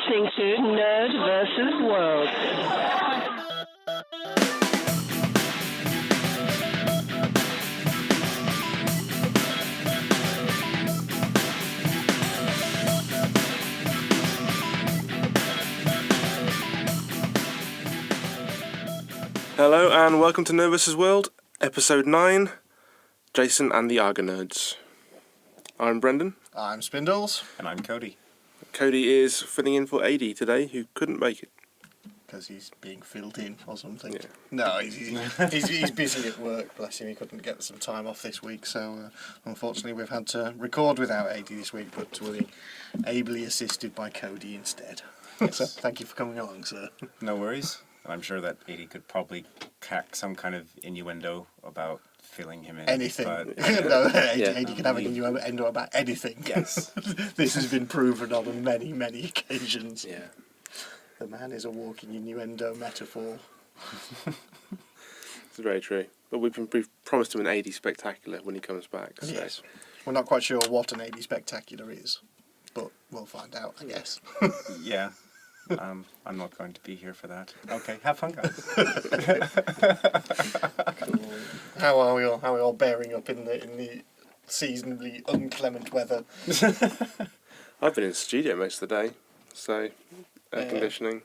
listening to Nerd vs. World. Hello and welcome to NerdVsWorld, episode 9, Jason and the Argonerds. I'm Brendan. I'm Spindles. And I'm Cody. Cody is filling in for AD today, who couldn't make it. Because he's being filled in or something. Yeah. No, he's busy at work, bless him. He couldn't get some time off this week, so unfortunately we've had to record without AD this week, but we'll be ably assisted by Cody instead. Yes. So thank you for coming along, sir. No worries. I'm sure that 80 could probably crack some kind of innuendo about filling him in. Anything. But, No, AD can have an innuendo about anything. Yes. This has been proven on many, many occasions. Yeah. The man is a walking innuendo metaphor. It's very true. But we've promised him an AD spectacular when he comes back. So. Yes. We're not quite sure what an AD spectacular is, but we'll find out, I guess. Yeah. I'm not going to be here for that. Okay, have fun, guys. Cool. How are we all bearing up in the seasonably inclement weather? I've been in the studio most of the day, so air conditioning.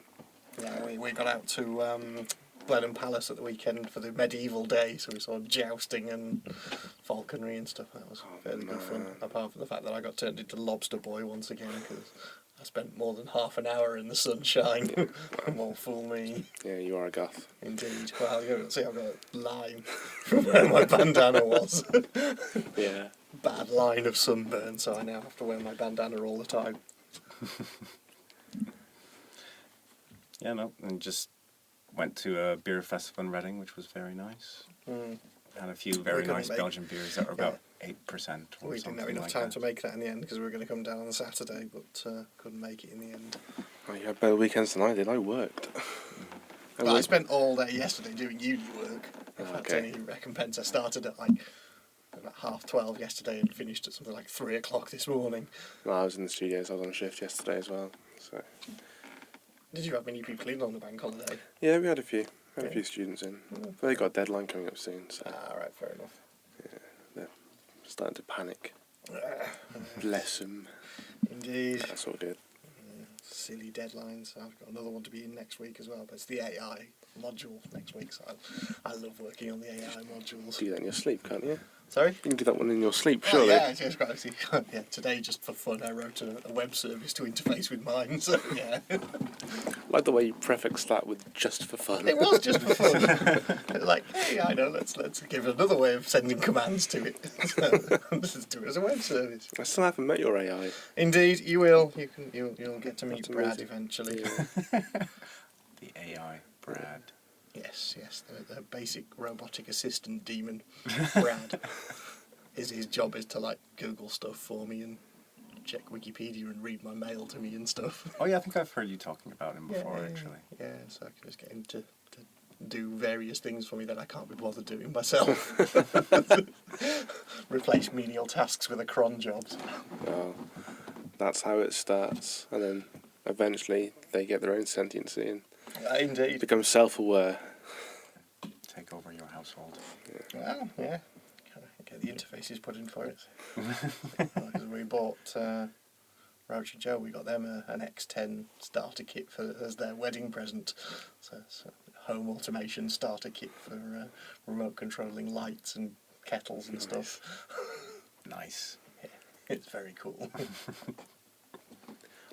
Yeah, we got out to Blenheim Palace at the weekend for the medieval day, so we saw jousting and falconry and stuff. That was fairly good fun, apart from the fact that I got turned into Lobster Boy once again, because I spent more than half an hour in the sunshine. Won't fool me. Yeah, you are a goth. Indeed. Well, see, I've got a line from where my bandana was. Yeah. Bad line of sunburn, so I now have to wear my bandana all the time. Yeah, no, and just went to a beer festival in Reading, which was very nice. Had a few very nice Belgian beers that were about 8%. We didn't have enough time to make that in the end because we were going to come down on the Saturday, but couldn't make it in the end. Oh, you had better weekends than I did. I worked. I spent all day yesterday doing uni work. If that's Okay. any recompense, I started at like about 12:30 yesterday and finished at something like 3 o'clock this morning. Well, I was in the studios. I was on shift yesterday as well. So. Did you have many people in on the bank holiday? Yeah, we had a few. A few students in. But they got a deadline coming up soon, so Right, fair enough. they're starting to panic. Bless them. Indeed. That's all good. Silly deadlines. I've got another one to be in next week as well, but it's the AI module next week, so I love working on the AI modules. Do that in your sleep, can't you? Sorry? You can do that one in your sleep, surely. Yeah, it's quite actually. Yeah, today just for fun I wrote a web service to interface with mine, so yeah. I like the way you prefix that with "just for fun." It was just for fun. Like, hey, I know, let's give it another way of sending commands to it. So, let's do it as a web service. I still haven't met your AI. Indeed, you will. You'll get to meet That's Brad amazing. eventually. The AI, Brad. Yes, the basic robotic assistant demon, Brad. His job is to like Google stuff for me and check Wikipedia and read my mail to me and stuff. Oh yeah, I think I've heard you talking about him before, actually. Yeah, so I can just get him to do various things for me that I can't be bothered doing myself. Replace menial tasks with a cron job. Well, that's how it starts, and then eventually they get their own sentiency and Indeed. become self-aware. Take over your household. Well, yeah. Get the interfaces put in for it. Because we bought Roach and Joe, we got them an X10 starter kit as their wedding present. So it's a home automation starter kit for remote controlling lights and kettles and stuff. Nice. Yeah, it's very cool. I'd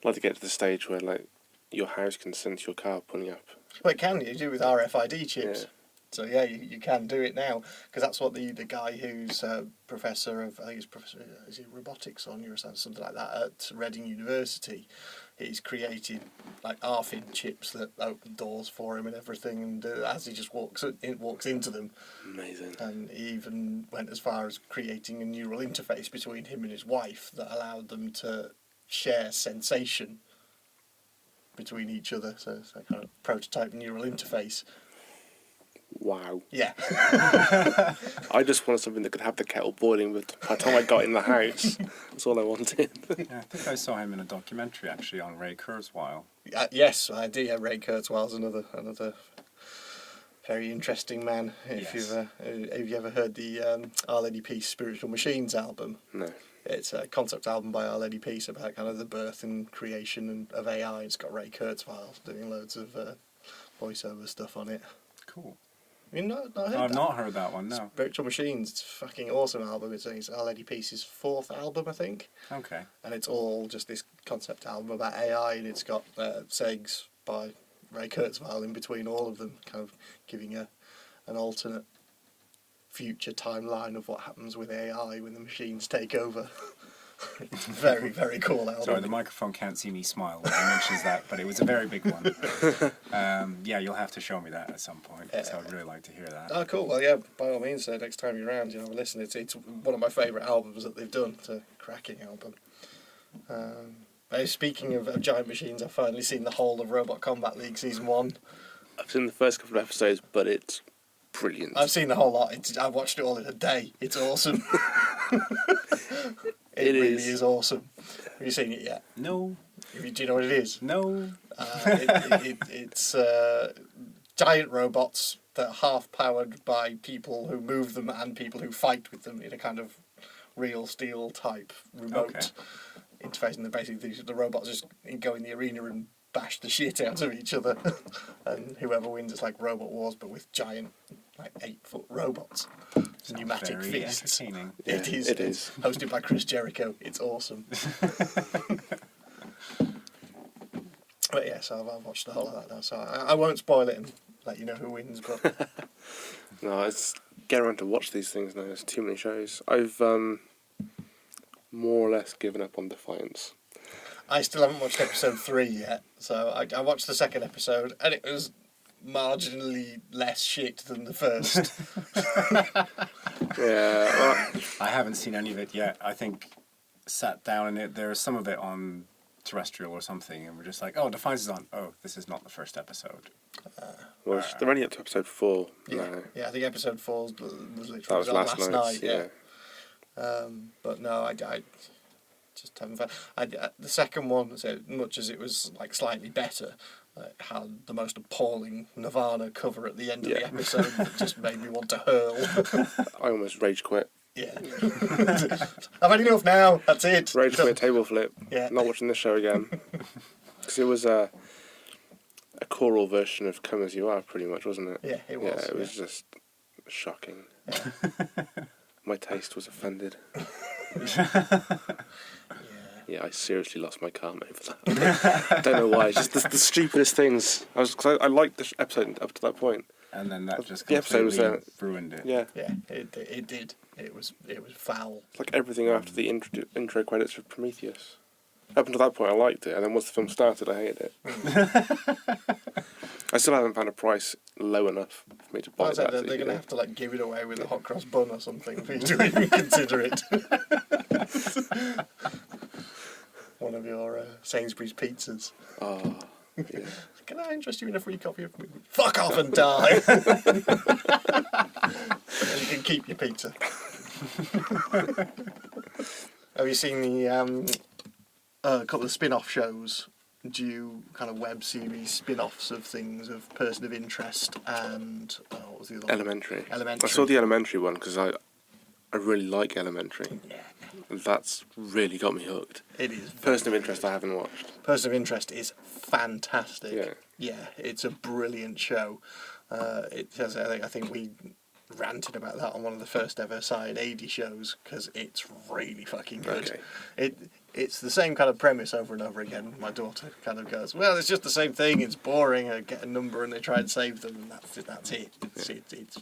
like to get to the stage where, like, your house can sense your car pulling up. Well, it can you do with RFID chips. Yeah. So yeah, you can do it now, because that's what the guy who's professor of, I think he's professor, is he robotics or neuroscience, something like that, at Reading University. He's created like RFID chips that open doors for him and everything, and as he just walks into them. Amazing. And he even went as far as creating a neural interface between him and his wife that allowed them to share sensation between each other. So it's a kind of prototype neural interface. Wow. Yeah. I just wanted something that could have the kettle boiling by the time I got in the house. That's all I wanted. Yeah, I think I saw him in a documentary actually on Ray Kurzweil. Yes, I do. Yeah, Ray Kurzweil's another very interesting man. If Yes. have you ever heard the Our Lady Peace Spiritual Machines album? No. It's a concept album by Our Lady Peace about kind of the birth and creation of AI. It's got Ray Kurzweil doing loads of voiceover stuff on it. Cool. You know, not heard I've that? not heard that one, no. Spiritual Machines, it's a fucking awesome album. It's Our Lady Peace's 4th album, I think. Okay. And it's all just this concept album about AI, and it's got segs by Ray Kurzweil in between all of them, kind of giving an alternate future timeline of what happens with AI when the machines take over. Very, very cool album. Sorry, the microphone can't see me smile when he mentions that, but it was a very big one. Yeah, you'll have to show me that at some point, so I'd really like to hear that. Oh, cool. Well, yeah, by all means, next time you're around, have a listen. It's one of my favourite albums that they've done. It's a cracking album. Speaking of giant machines, I've finally seen the whole of Robot Combat League Season 1. I've seen the first couple of episodes, but it's brilliant. I've seen the whole lot. I watched it all in a day. It's awesome. It really is awesome. Have you seen it yet? No. Do you know what it is? No. It's giant robots that are half powered by people who move them and people who fight with them in a kind of real steel type remote interface. And basically the robots just go in the arena and bash the shit out of each other. And whoever wins, it's like Robot Wars, but with giant, like 8-foot robots. Pneumatic very fists. entertaining. It is. It is. Hosted by Chris Jericho. It's awesome. But yeah, so I've watched the whole of that now, so I won't spoil it and let you know who wins, but... No, it's getting around to watch these things now. There's too many shows. I've more or less given up on Defiance. I still haven't watched episode 3 yet, so I watched the second episode, and it was marginally less shit than the first. Yeah, well, I haven't seen any of it yet. I think sat down and there's some of it on terrestrial or something, and we're just like, oh, Defiance is on. Oh, this is not the first episode. they're only up to episode 4 Yeah, now. yeah, I think episode 4 was literally That was on last night, yeah. But no, I just haven't found... the second one, so much as it was like slightly better, it had the most appalling Nirvana cover at the end of the episode that just made me want to hurl. I almost rage quit. Yeah. I've had enough now, that's it. Rage quit, table flip. Yeah. Not watching this show again. Because it was a choral version of Come As You Are, pretty much, wasn't it? Yeah, it was. Yeah, it was just shocking. Yeah. My taste was offended. Yeah, I seriously lost my calm over that. I don't know why. It's just the stupidest things. I liked the episode up to that point. And then that just The episode was, completely ruined it. Yeah. Yeah, it did. It was foul. It's like everything after the intro credits of Prometheus. Up until that point, I liked it, and then once the film started, I hated it. I still haven't found a price low enough for me to buy that. They're going to have to give it away with a hot cross bun or something for you to even consider it. One of your Sainsbury's pizzas. Oh, yeah. Can I interest you in a free copy of... Fuck off and die! You can keep your pizza. Have you seen the couple of spin-off shows? Due kind of web series spin-offs of things of Person of Interest and... what was the other one? Elementary. Elementary. I saw the Elementary one because I really like Elementary. Yeah. That's really got me hooked. It is. Person of Interest I haven't watched. Person of Interest is fantastic. Yeah. Yeah, it's a brilliant show. I think we ranted about that on one of the first ever Side 80 shows because it's really fucking good. Okay. It's the same kind of premise over and over again. My daughter kind of goes, well, it's just the same thing. It's boring. I get a number and they try and save them, and that's it. It's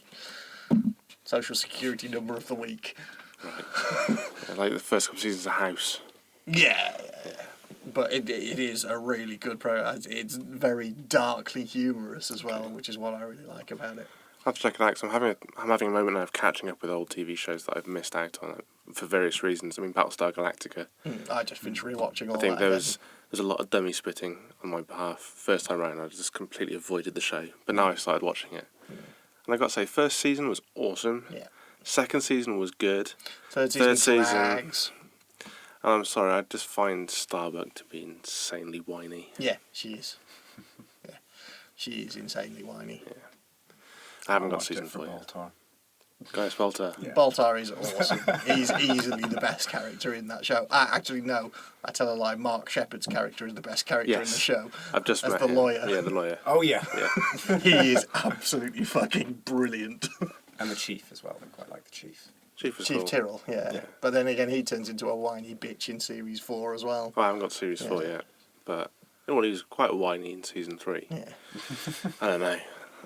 social security number of the week. Right. I like the first couple of seasons of House. Yeah. But it is a really good program. It's very darkly humorous as well, which is what I really like about it. I'll have to check it out because I'm having a moment now of catching up with old TV shows that I've missed out on for various reasons. I mean, Battlestar Galactica. I just finished rewatching all that. I think there's a lot of dummy spitting on my behalf. First time round, I just completely avoided the show. But now I've started watching it. And I got to say, first season was awesome. Yeah. Second season was good. Third season drags. And I'm sorry, I just find Starbuck to be insanely whiny. Yeah, she is. Yeah, she is insanely whiny. Yeah. I haven't got season 4 yet. Guys, Baltar. Yeah. Baltar is awesome. He's easily the best character in that show. Actually, no, I tell a lie. Mark Sheppard's character is the best character in the show. I've just as met the him. lawyer. Yeah, the lawyer. Oh, yeah. He is absolutely fucking brilliant. And the chief as well. I quite like the chief. Chief Chief Tyrrell, yeah. But then again, he turns into a whiny bitch in Series 4 as well. Well, I haven't got Series 4 yet. But you know what, he was quite whiny in Season 3. Yeah. I don't know.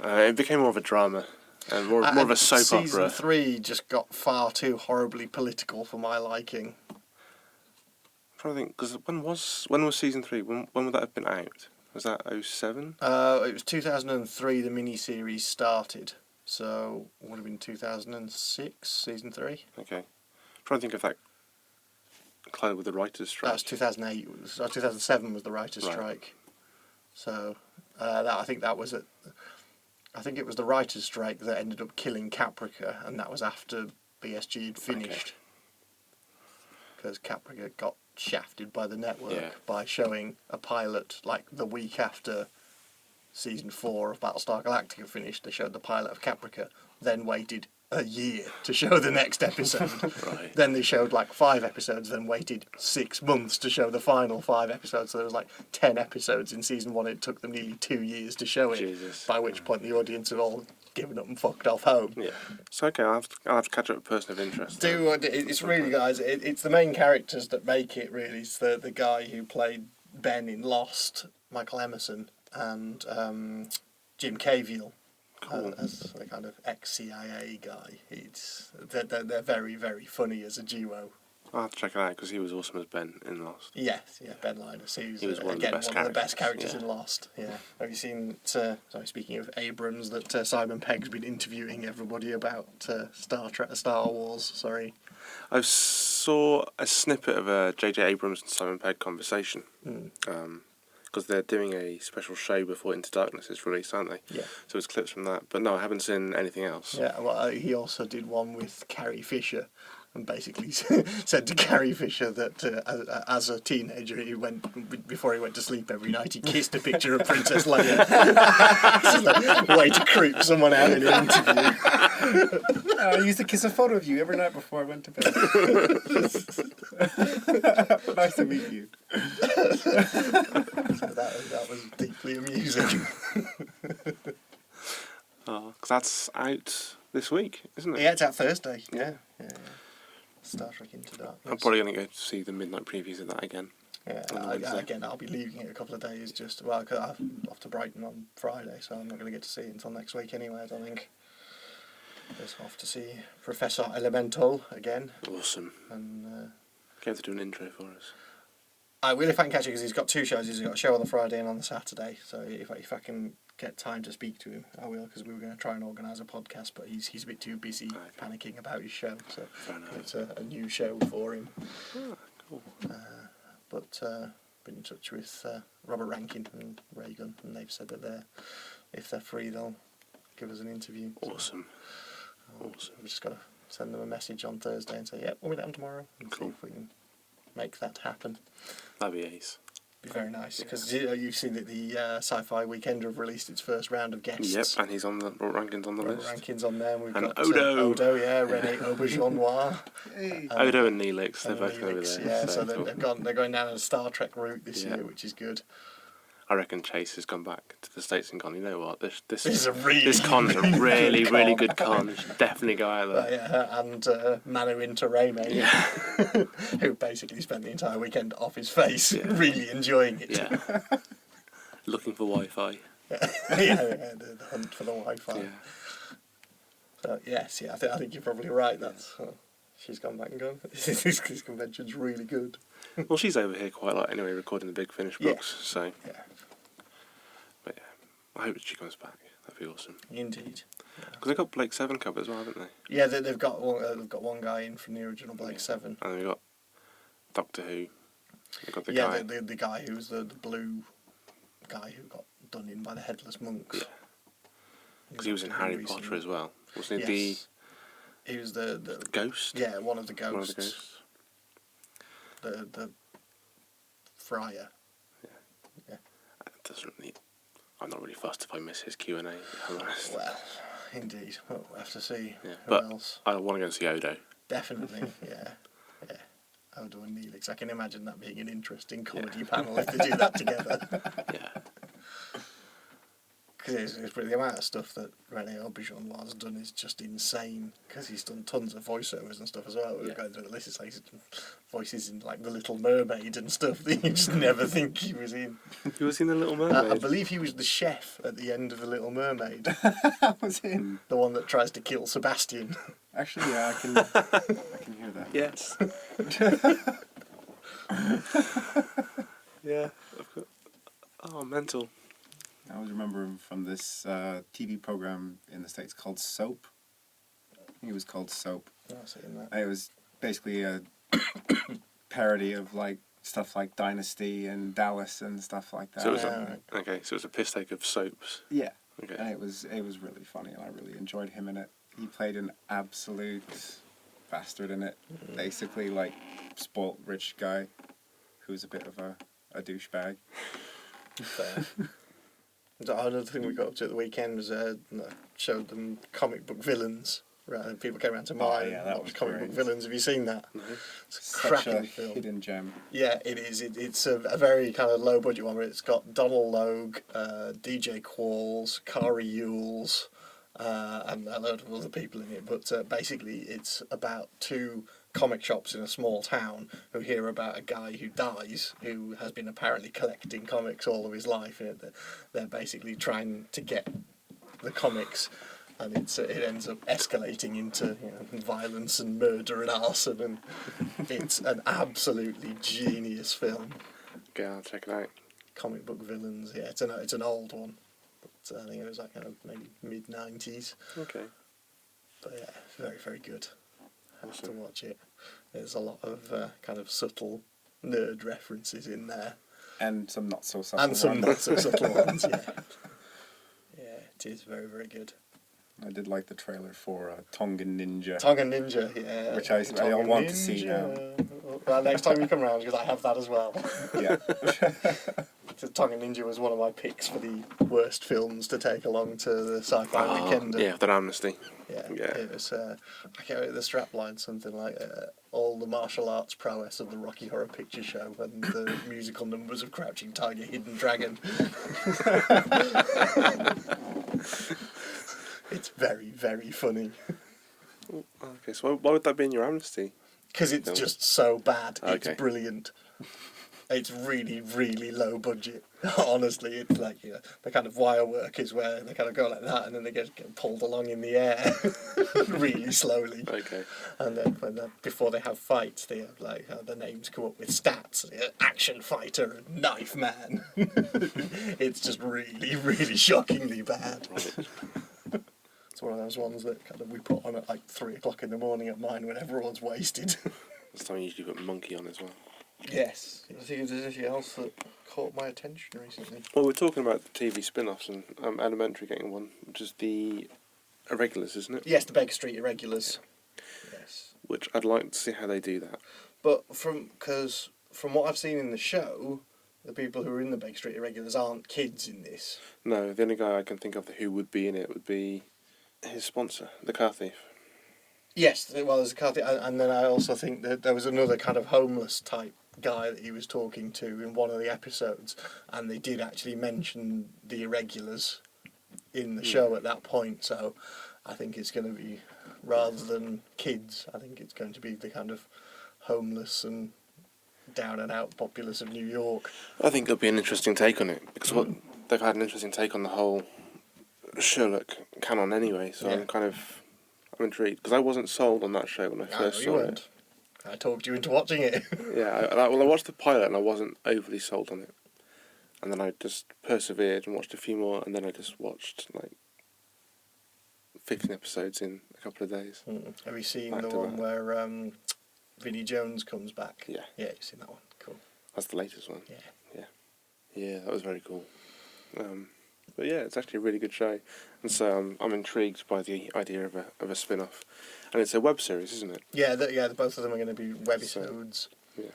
It became more of a drama. And more of a soap opera. Season 3 just got far too horribly political for my liking. I'm trying to think, because when was Season 3? When would that have been out? Was that 07? It was 2003 the mini-series started. So, it would have been 2006, Season 3. Okay. I'm trying to think if that collided with the writer's strike. That was 2008. 2007 was the writer's strike. So, I think that was I think it was the writer's strike that ended up killing Caprica, and that was after BSG had finished. Because Caprica got shafted by the network by showing a pilot like the week after Season 4 of Battlestar Galactica finished. They showed the pilot of Caprica, then waited a year to show the next episode. Right. Then they showed like 5 episodes, then waited 6 months to show the final 5 episodes. So there was like 10 episodes in Season 1. It took them nearly 2 years to show it. Jesus. By which point the audience had all given up and fucked off home. Yeah. So, okay, I'll have to catch up with a person of interest. It's really, guys, it's the main characters that make it, really. It's the guy who played Ben in Lost, Michael Emerson, and Jim Caviezel. Cool. As the kind of ex-CIA guy. They're very, very funny as a duo. I'll have to check it out because he was awesome as Ben in Lost. Yes, Ben Linus. He was one of again the best one of the best characters characters, in Lost. Yeah. Have you seen? Sorry, speaking of Abrams, that Simon Pegg's been interviewing everybody about Star Wars. Sorry. I saw a snippet of a J.J. Abrams and Simon Pegg conversation. Because they're doing a special show before Into Darkness is released, aren't they? Yeah. So it's clips from that. But no, I haven't seen anything else. Yeah, well, he also did one with Carrie Fisher, and basically said to Carrie Fisher that as a teenager, before he went to sleep every night, he kissed a picture of Princess Leia. It's like a way to creep someone out in an interview. I used to kiss a photo of you every night before I went to bed. Nice to meet you. So that was deeply amusing. Because that's out this week, isn't it? Yeah, it's out Thursday. Yeah. Star Trek Into Darkness. I'm probably going to go to see the midnight previews of that again. Yeah, again, I'll be leaving it a couple of days cause I'm off to Brighton on Friday, so I'm not going to get to see it until next week anyway, I don't think. Just off to see Professor Elemental again. Awesome. And Get to do an intro for us. I will if I can catch it, because he's got 2 shows. He's got a show on the Friday and on the Saturday, so if I can get time to speak to him, I will, because we were going to try and organise a podcast, but he's a bit too busy panicking about his show, so it's a new show for him. Oh, cool. But been in touch with Robert Rankin and Reagan, and they've said that if they're free, they'll give us an interview. Awesome. Awesome. We've just got to send them a message on Thursday and say, yep, we'll be down tomorrow, and see if we can make that happen. That'd be ace. Be very nice, because you've seen that the Sci-Fi Weekender have released its first round of guests. Yep, and he's on the Robert Rankin's on the list. Rankin's on there. We've and got Odo. René Auberjonois. Odo and Neelix, they're both Neelix, over there. Yeah, so they're going down a Star Trek route this year, which is good. I reckon Chase has gone back to the States and gone, you know what, this is a really, this con's a really, really good con. You should definitely go out there. And Manu Interreme, who basically spent the entire weekend off his face, really enjoying it. Yeah. Looking for Wi-Fi. The hunt for the Wi-Fi. Yeah. So, yes, I think you're probably right. She's gone back and gone, this convention's really good. Well, she's over here quite a lot anyway, recording the Big Finish books, so... Yeah. But I hope she comes back. That'd be awesome. Indeed. Because they've got Blake Seven covered as well, haven't they? Yeah, they've got one guy in from the original Blake Seven. And they've got Doctor Who. They've got the guy. Yeah, the guy who was the blue guy who got done in by the Headless Monks. Because he was in Harry Potter as well. Wasn't he? Yes. He was the ghost? Yeah, one of the ghosts. One of the ghosts. The friar. Yeah. It doesn't really... I'm not really fussed if I miss his Q&A, if I'm honest. Well, indeed. We'll have to see who but else. I want to go see Odo. Definitely, yeah. Odo and Neelix. I can imagine that being an interesting comedy panel if they do that together. Yeah. Because the amount of stuff that Rene Auberjonois has done is just insane. Because he's done tons of voiceovers and stuff as well. We're going through the list. It's like he's done voices in like The Little Mermaid and stuff that you just never think he was in. He was in The Little Mermaid? I believe he was the chef at the end of The Little Mermaid. Was in the one that tries to kill Sebastian. Actually, yeah, I can hear that. Yes. Yeah. Oh, mental. I always remember him from this TV program in the States called Soap. I think it was called Soap. I've seen that. It was basically a parody of like stuff like Dynasty and Dallas and stuff like that. So it was a piss take of soaps. Yeah. Okay. And it was really funny, and I really enjoyed him in it. He played an absolute bastard in it. Basically, like spoilt rich guy who's a bit of a douchebag. Fair. Another thing we got up to at the weekend was showed them comic book villains. Right, and people came around to mine. That was comic great. book villains. Have you seen that? Mm-hmm. It's a Such cracking a film. hidden gem. Yeah, it is. It's a very kind of low budget one, but it's got Donald Logue, DJ Qualls, Kari Yules, and a load of other people in it. But basically, it's about two comic shops in a small town who hear about a guy who dies, who has been apparently collecting comics all of his life, and they're basically trying to get the comics. And it ends up escalating into violence and murder and arson, and it's an absolutely genius film. Okay, I'll check it out. Comic book villains, yeah, it's an old one, but I think it was like kind of maybe mid-90s. Okay. But yeah, very, very good. Have to Awesome. watch it. There's a lot of kind of subtle nerd references in there, And some not so subtle and some ones. not so subtle ones. Yeah, yeah, it is very, very good. I did like the trailer for Tongan Ninja. Tongan Ninja, yeah. Which I Tongan want to see now. Well, next time you come round, because I have that as well. Yeah. So Tongan Ninja was one of my picks for the worst films to take along to the sci-fi weekender. Yeah, that Amnesty. Yeah. Yeah. It was, I can't remember the strapline, something like all the martial arts prowess of the Rocky Horror Picture Show and the musical numbers of Crouching Tiger, Hidden Dragon. It's very, very funny. Okay, so why would that be in your Amnesty? Because it's just so bad. Okay. It's brilliant. It's really, really low budget. Honestly, it's like the kind of wire work is where they kind of go like that, and then they get pulled along in the air really slowly. Okay. And then before they have fights, they have like the names come up with stats: action fighter and knife man. It's just really, really shockingly bad. Right. It's one of those ones that kind of we put on at like 3 o'clock in the morning at mine when everyone's wasted. This time you usually put Monkey on as well. Yes. I think there's anything else that caught my attention recently. Well, we're talking about the TV spin-offs and Elementary getting one, which is the Irregulars, isn't it? Yes, the Baker Street Irregulars. Yes. Which I'd like to see how they do that. But from what I've seen in the show, the people who are in the Baker Street Irregulars aren't kids in this. No, the only guy I can think of who would be in it would be his sponsor, the car thief. Yes, well, there's a car thief, and then I also think that there was another kind of homeless type guy that he was talking to in one of the episodes, and they did actually mention the Irregulars in the show at that point, so I think it's going to be, rather than kids, I think it's going to be the kind of homeless and down and out populace of New York. I think it'll be an interesting take on it, because they've had an interesting take on the whole Sherlock canon anyway, so Yeah. I'm intrigued, because I wasn't sold on that show when I first saw it. I talked you into watching it. Yeah, I watched the pilot and I wasn't overly sold on it. And then I just persevered and watched a few more, and then I just watched like 15 episodes in a couple of days. Have you seen Back the to one back. where Vinnie Jones comes back? Yeah. Yeah, you've seen that one. Cool. That's the latest one. Yeah. Yeah, that was very cool. But yeah, it's actually a really good show, and so I'm intrigued by the idea of a spin-off, and it's a web series, isn't it? Yeah, both of them are going to be webisodes. Yeah.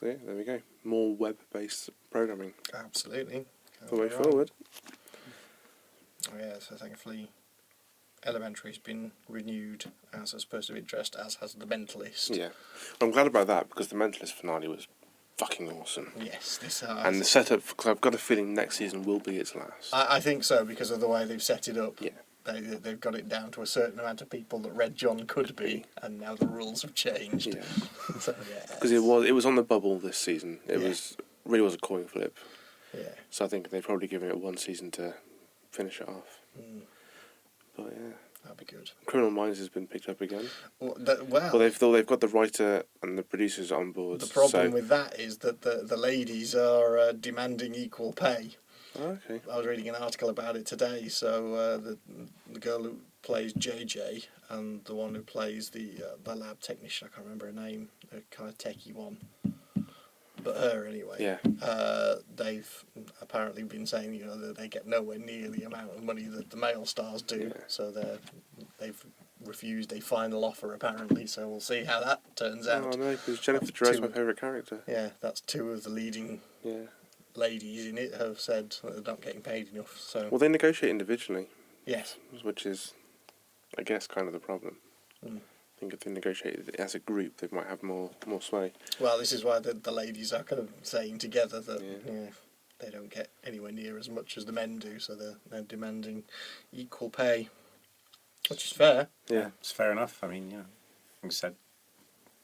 So yeah, there we go. More web-based programming. Absolutely. The way forward. Oh yeah, so thankfully Elementary's been renewed as a person of interest, as has The Mentalist. Yeah. I'm glad about that, because The Mentalist finale was fucking awesome. Yes, this And the setup, because I've got a feeling next season will be its last. I think so, because of the way they've set it up. Yeah. They've got it down to a certain amount of people that Red John could be, and now the rules have changed. Yeah. So yeah. Because it was on the bubble this season. It really was a coin flip. Yeah. So I think they've probably given it one season to finish it off. But yeah. That'd be good. Criminal Minds has been picked up again. Well, they've got the writer and the producers on board. The problem with that is that the ladies are demanding equal pay. Oh, okay. I was reading an article about it today. So the girl who plays JJ and the one who plays the lab technician, I can't remember her name, the kind of techie one, but her anyway. Yeah. They've apparently been saying that they get nowhere near the amount of money that the male stars do. Yeah. So they've refused a final offer apparently. So we'll see how that turns out. Oh no, because Jennifer Dre's my favourite character. Yeah, that's two of the leading ladies in it have said that they're not getting paid enough. So well, they negotiate individually. Yes. Which is, I guess, kind of the problem. I think if they negotiated as a group, they might have more sway. Well, this is why the ladies are kind of saying together that they don't get anywhere near as much as the men do, so they're demanding equal pay, which is fair. Yeah, it's fair enough. I mean, like you said,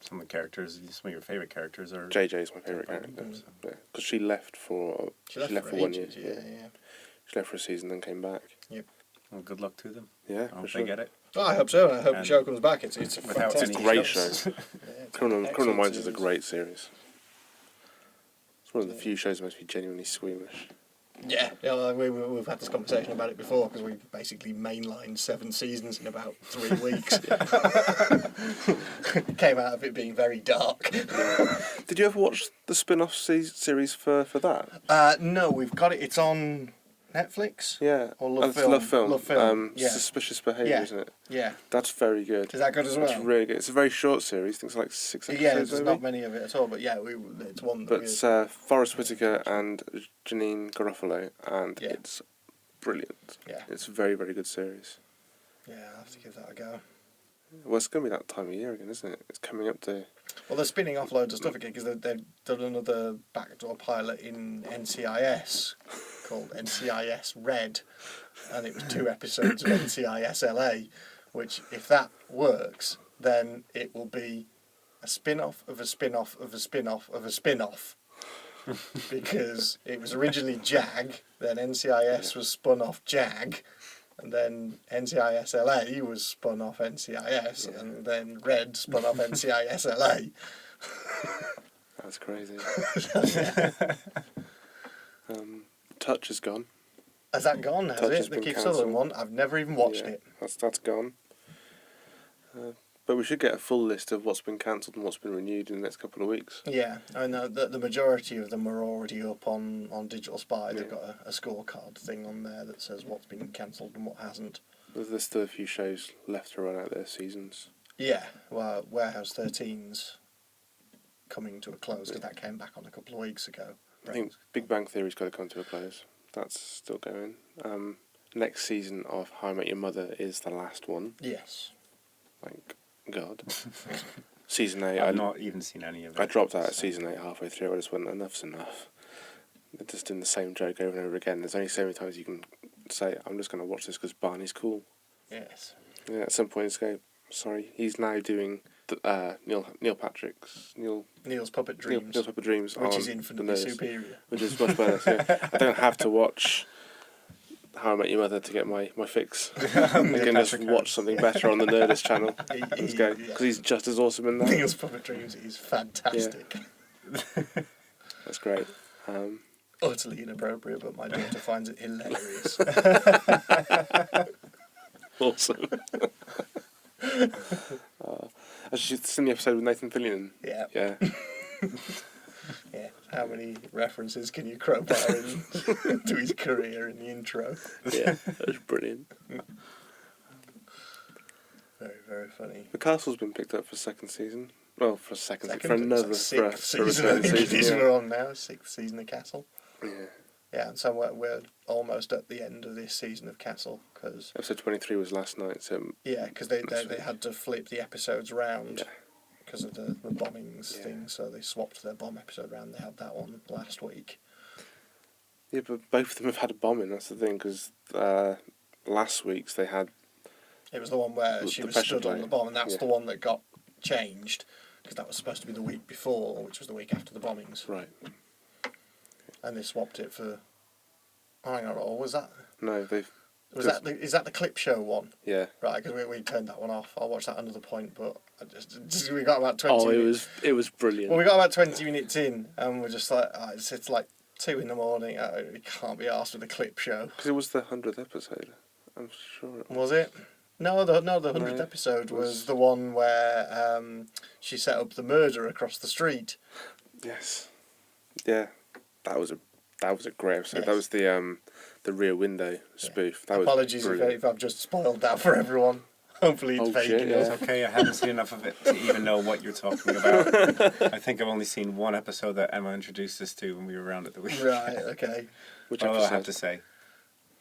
some of the characters, some of your favourite characters are... JJ is my favourite character. Because she left for 1 year. Yeah. She left for a season, then came back. Yep. Well, good luck to them. Yeah, I hope for sure. they get it. Oh, I hope so. I hope the show comes back. It's a fantastic great show. show. Criminal Minds is a great series. It's one of the few shows that makes me genuinely squeamish. Yeah, well, we've had this conversation about it before because we basically mainlined 7 seasons in about 3 weeks. It came out of it being very dark. Did you ever watch the spin-off series for that? No, we've got it. It's on Netflix? Yeah. Or Love Film? Love Film. Yeah. Suspicious Behaviour, isn't it? Yeah. That's very good. Is that good as well? It's really good. It's a very short series. I think it's like 6 episodes. Yeah, there's maybe? not many of it at all, but yeah, it's one that But it's Forrest Whitaker and Janine Garofalo, and it's brilliant. Yeah. It's a very, very good series. Yeah, I'll have to give that a go. Well, it's going to be that time of year again, isn't it? It's coming up to... Well, they're spinning off loads of stuff again because they've done another backdoor pilot in NCIS called NCIS Red, and it was 2 episodes of NCIS LA, which, if that works, then it will be a spin-off of a spin-off of a spin-off of a spin-off. Because it was originally JAG, then NCIS was spun off JAG, and then NCIS LA was spun off NCIS, and then Red spun off NCIS LA. That's crazy. Touch is gone. Has that gone, has Touch it? has The been Keith cancelled. Sutherland one? I've never even watched it. That's gone. But we should get a full list of what's been cancelled and what's been renewed in the next couple of weeks. Yeah, I know the majority of them are already up on Digital Spy. They've got a scorecard thing on there that says what's been cancelled and what hasn't. There's still a few shows left to run out their seasons. Yeah, well, Warehouse 13's coming to a close because that came back on a couple of weeks ago. I think Big Bang Theory's got to come to a close. That's still going. Next season of How I Met Your Mother is the last one. Yes. Thank God. Season 8. I've not even seen any of it. I dropped out at season 8 halfway through. I just went, enough's enough. They're just doing the same joke over and over again. There's only so many times you can say, I'm just going to watch this because Barney's cool. Yes. Yeah, at some point it's go, sorry, he's now doing Neil Patrick's Neil's Puppet Dreams. Neil's Puppet Dreams, which on is infinitely superior. Which is much better. So I don't have to watch How I Met Your Mother to get my fix. I can just watch something better on the Nerdist channel. Let's go, because he's just as awesome in that. Neil's Puppet Dreams is fantastic. Yeah. That's great. Utterly inappropriate, but my daughter finds it hilarious. Awesome. Actually, it's in the episode with Nathan Fillion. Yeah. Yeah. Yeah, How many references can you crowbar into his career in the intro? Yeah, that was brilliant. Very, very funny. The Castle's been picked up for second season. Well, for Sixth season, I return think it season. is. Yeah. We're on now, sixth season of Castle. Yeah. Yeah, and so we're almost at the end of this season of Castle, because... Episode 23 was last night, so... Yeah, because they had to flip the episodes round. Yeah. Because of the bombings thing, so they swapped their bomb episode around. They had that one last week. Yeah, but both of them have had a bombing, that's the thing, because last week's they had... It was the one where she was stood on the bomb, and that's the one that got changed, because that was supposed to be the week before, which was the week after the bombings. Right. And they swapped it for... Oh, hang on, or was that... No, they've... Is that the clip show one? Yeah. Right, because we turned that one off. I'll watch that another point, but we got about 20 minutes. It was brilliant. Well, we got about 20 minutes in, and we're just like, it's like 2 in the morning. We can't be asked with a clip show. Because it was the 100th episode. I'm sure it was. Was it? No, the 100th episode was the one where she set up the murder across the street. Yes. Yeah. That was a great episode. Yes. That was the Rear Window spoof. That Apologies was if I've just spoiled that for everyone. Hopefully it's vague enough. It's okay, I haven't seen enough of it to even know what you're talking about. I think I've only seen one episode that Emma introduced us to when we were around at the weekend. Right, okay. Which Although episode? I have to say,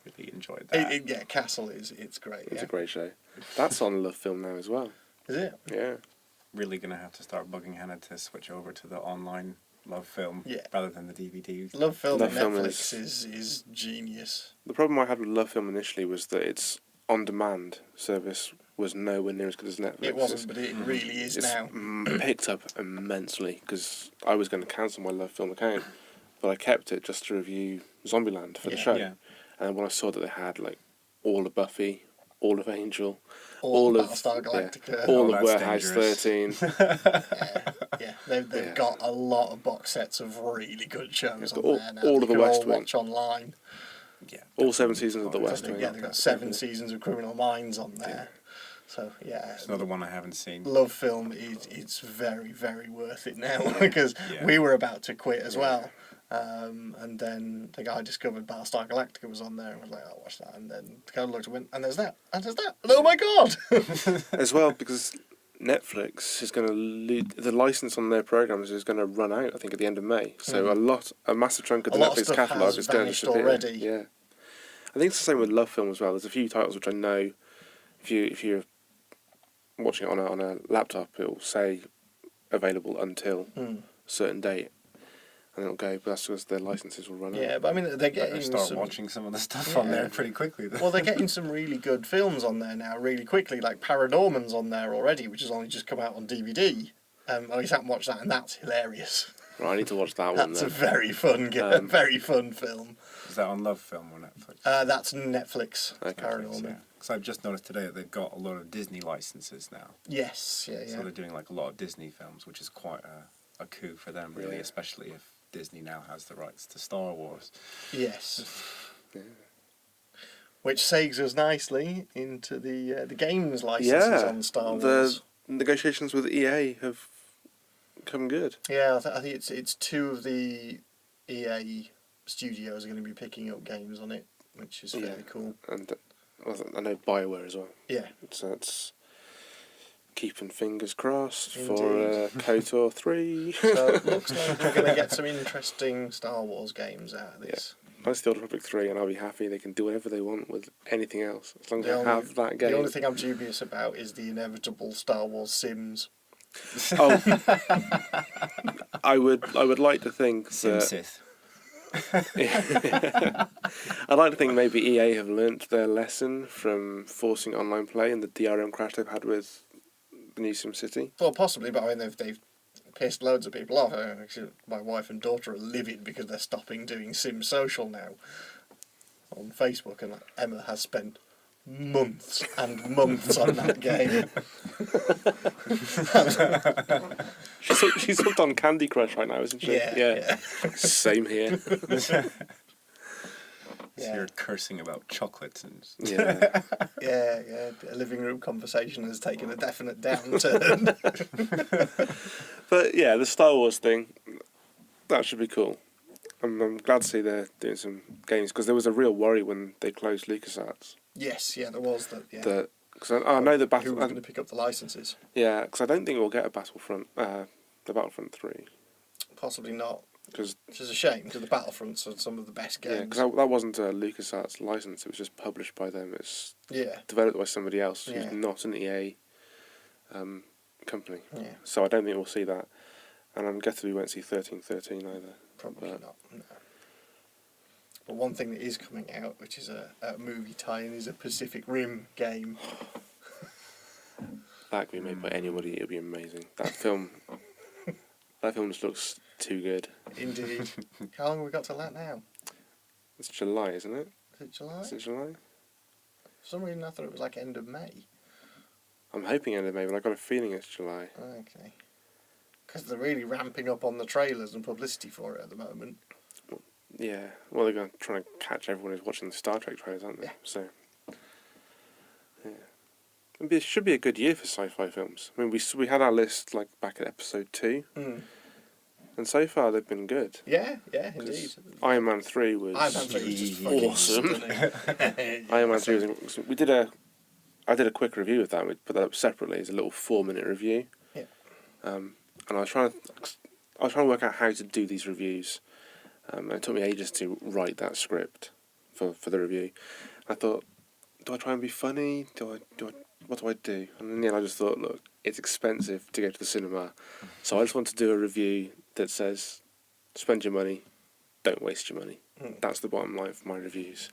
really enjoyed that. Yeah, Castle it's great. It's a great show. That's on Love Film now as well. Is it? Yeah. Really going to have to start bugging Hannah to switch over to the online Love Film rather than the DVDs. Love Film on Film Netflix is genius. The problem I had with Love Film initially was that its on-demand service was nowhere near as good as Netflix. It wasn't, but it really is now. It's picked up immensely, because I was going to cancel my Love Film account, but I kept it just to review Zombieland for the show. Yeah. And when I saw that they had like all of Buffy, all of Angel, all of Battlestar Galactica, all of Warehouse 13. Yeah, they've got a lot of box sets of really good shows on there now. All of the West Wing. Watch online. Yeah, all 7 seasons of the West Wing. Yeah, they've got 7 seasons of Criminal Minds on there. So yeah, it's another one I haven't seen. Love Film it's very, very worth it now, because we were about to quit as well. And then the guy discovered Battlestar Galactica was on there and was like, I'll watch that. And then the guy looked and went, and there's that, and there's that. And oh my God! As well, because Netflix is going to the license on their programs is going to run out, I think, at the end of May. So a massive chunk of the Netflix catalogue is going to disappear already. Yeah, I think it's the same with Love Film as well. There's a few titles which I know, if you're watching it on a laptop, it will say available until a certain date. And it'll go, but that's because their licenses will run out. Yeah, but I mean, they're getting start watching some of the stuff on there pretty quickly. Well, they're getting some really good films on there now, really quickly. Like Paranorman's on there already, which has only just come out on DVD. I haven't watched that, and that's hilarious. Right, I need to watch that one. That's a very fun, very fun film. Is that on Love Film or Netflix? That's Netflix. Okay. Paranorman. Because I've just noticed today that they've got a lot of Disney licenses now. Yes, yeah. So they're doing like a lot of Disney films, which is quite a coup for them, really, especially if Disney now has the rights to Star Wars. Yes. Which segues us nicely into the games licenses on Star Wars. The negotiations with EA have come good. Yeah, I think it's 2 of the EA studios are going to be picking up games on it, which is fairly cool. And I know BioWare as well. Yeah. So it's keeping fingers crossed Indeed. for KOTOR 3. So it looks like we're going to get some interesting Star Wars games out of this. Once the Old Republic 3, and I'll be happy. They can do whatever they want with anything else, as long as they have that game. The only thing I'm dubious about is the inevitable Star Wars Sims. Oh, I would like to think that... Sith. I'd like to think maybe EA have learnt their lesson from forcing online play and the DRM crash they've had with the new SimCity. Well, possibly, but I mean they've pissed loads of people off. Actually, my wife and daughter are livid because they're stopping doing Sim Social now on Facebook, and Emma has spent months and months on that game. She's hooked on Candy Crush right now, isn't she? Yeah. Same here. So you're cursing about chocolates and... Yeah. Yeah. A living room conversation has taken a definite downturn. But yeah, the Star Wars thing, That should be cool. I'm glad to see they're doing some games, because there was a real worry when they closed LucasArts. Yes, yeah, there was that. Yeah. Because I know the Who was going to pick up the licenses? Yeah, because I don't think we'll get a Battlefront, the Battlefront 3. Possibly not. Cause, which is a shame, because the Battlefronts are some of the best games. Yeah, because that wasn't a LucasArts license, it was just published by them. It's developed by somebody else who's not an EA company. Yeah. So I don't think we'll see that. And I'm guessing we won't see 1313 either. Probably not, no. But one thing that is coming out, which is a movie tie-in, is a Pacific Rim game. That could be made by anybody, it would be amazing. That film just looks too good. Indeed. How long have we got till that now? It's July, isn't it? Is it July? Is it July? For some reason I thought it was like end of May. I'm hoping end of May, but I've got a feeling it's July. Okay. Because they're really ramping up on the trailers and publicity for it at the moment. Yeah. Well, they're trying to catch everyone who's watching the Star Trek trailers, aren't they? Yeah. So, yeah. It should be a good year for sci-fi films. I mean, we had our list like back at episode 2. Mm. And so far they've been good. Yeah, indeed. Iron Man 3 was awesome. Iron Man 3 was awesome. I did a quick review of that. We put that up separately as a little 4-minute review. Yeah. And I was trying to work out how to do these reviews. And it took me ages to write that script for the review. I thought, do I try and be funny? What do I do? And in the end, I just thought, look, it's expensive to go to the cinema, so I just want to do a review that says, spend your money, don't waste your money. That's the bottom line for my reviews.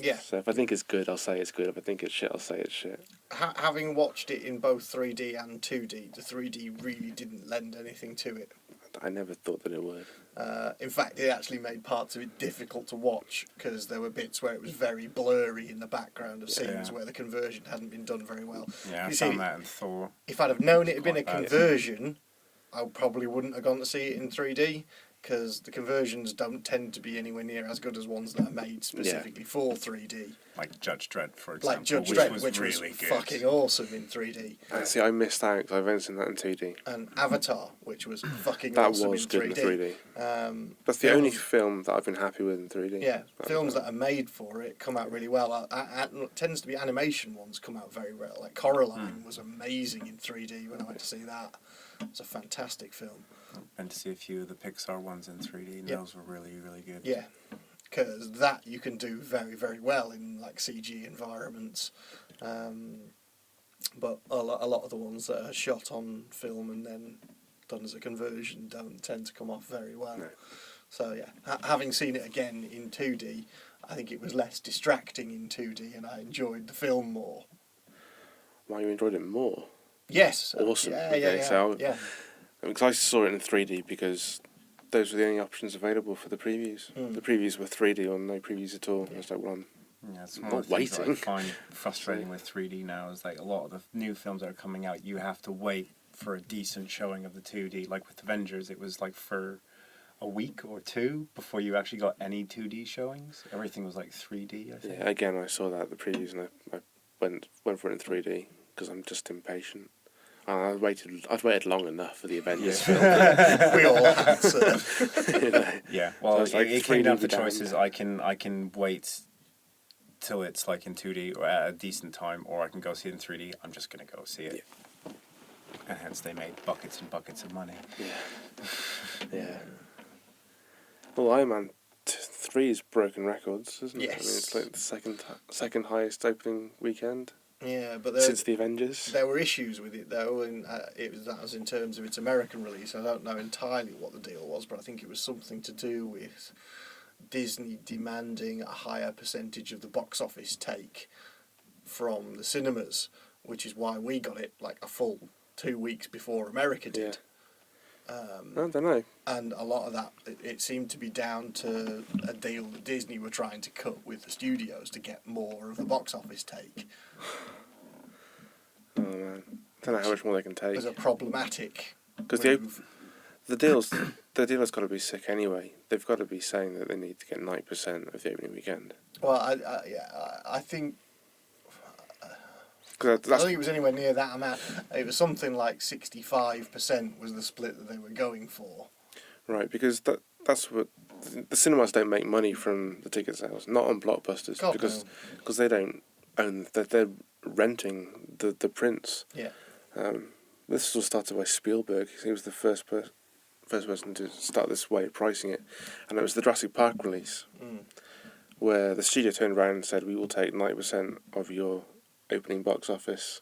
Yeah. So if I think it's good, I'll say it's good. If I think it's shit, I'll say it's shit. Having watched it in both 3D and 2D, the 3D really didn't lend anything to it. I never thought that it would. In fact, it actually made parts of it difficult to watch, because there were bits where it was very blurry in the background of scenes where the conversion hadn't been done very well. Yeah, I found that in Thor. If I'd have known it had been a conversion, I probably wouldn't have gone to see it in 3D, because the conversions don't tend to be anywhere near as good as ones that are made specifically for 3D. Like Judge Dredd, for example. Like Judge Dredd, which was really fucking awesome in 3D. See, I missed out because I've only seen that in 2D. And Avatar, which was fucking awesome in 3D. That was good in 3D. That's the only film that I've been happy with in 3D. Yeah, films that are made for it come out really well. Tends to be animation ones come out very well. Like Coraline was amazing in 3D when I went to see that. It's a fantastic film. I've been to see a few of the Pixar ones in 3D, and those were really, really good. Yeah, because that you can do very, very well in like CG environments. But a lot of the ones that are shot on film and then done as a conversion don't tend to come off very well. No. So yeah, having seen it again in 2D, I think it was less distracting in 2D, and I enjoyed the film more. Why you enjoyed it more? Yes. Awesome. Yeah. Because I saw it in 3D because those were the only options available for the previews. The previews were 3D or no previews at all. Yeah. It's like, well, it's one of the things that I find frustrating with 3D now is like a lot of the new films that are coming out, you have to wait for a decent showing of the 2D. Like with Avengers, it was like for a week or two before you actually got any 2D showings. Everything was like 3D, I think. Yeah, again, I saw that at the previews and I went for it in 3D because I'm just impatient. I'd waited long enough for the Avengers film. We all had to. Yeah, well, so it came down to choices. I can wait till it's like in 2D or at a decent time, or I can go see it in 3D. I'm just going to go see it. Yeah. And hence they made buckets and buckets of money. Yeah. Well, Iron Man 3's broken records, isn't it? Yes. I mean, it's like the second highest opening weekend. Yeah, but since the Avengers, there were issues with it though, and that was in terms of its American release. I don't know entirely what the deal was, but I think it was something to do with Disney demanding a higher percentage of the box office take from the cinemas, which is why we got it like a full 2 weeks before America did. I don't know. And a lot of that, it seemed to be down to a deal that Disney were trying to cut with the studios to get more of the box office take. Oh man, I don't know how much more they can take. It was a problematic because the deal has got to be sick anyway. They've got to be saying that they need to get 9% of the opening weekend. Well, I think. I don't think it was anywhere near that amount. It was something like 65% was the split that they were going for. Right, because that's what the cinemas don't make money from the ticket sales, not on blockbusters, God, because no. because they don't own they're renting the prints. Yeah. This was started by Spielberg. He was the first person to start this way of pricing it, and it was the Jurassic Park release, where the studio turned around and said, "We will take 90% of your opening box office."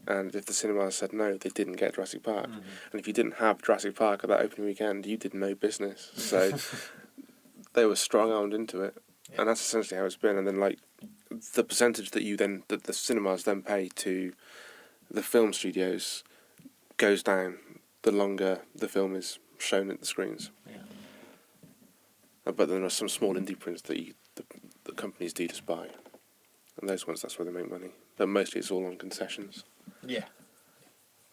And if the cinema said no, they didn't get Jurassic Park. And if you didn't have Jurassic Park at that opening weekend, you did no business. So they were strong-armed into it. Yeah. And that's essentially how it's been. And then, like, the percentage that the cinemas then pay to the film studios goes down the longer the film is shown at the screens. Yeah. But then there are some small indie prints that the companies do just buy. And those ones, that's where they make money. But mostly it's all on concessions. Yeah.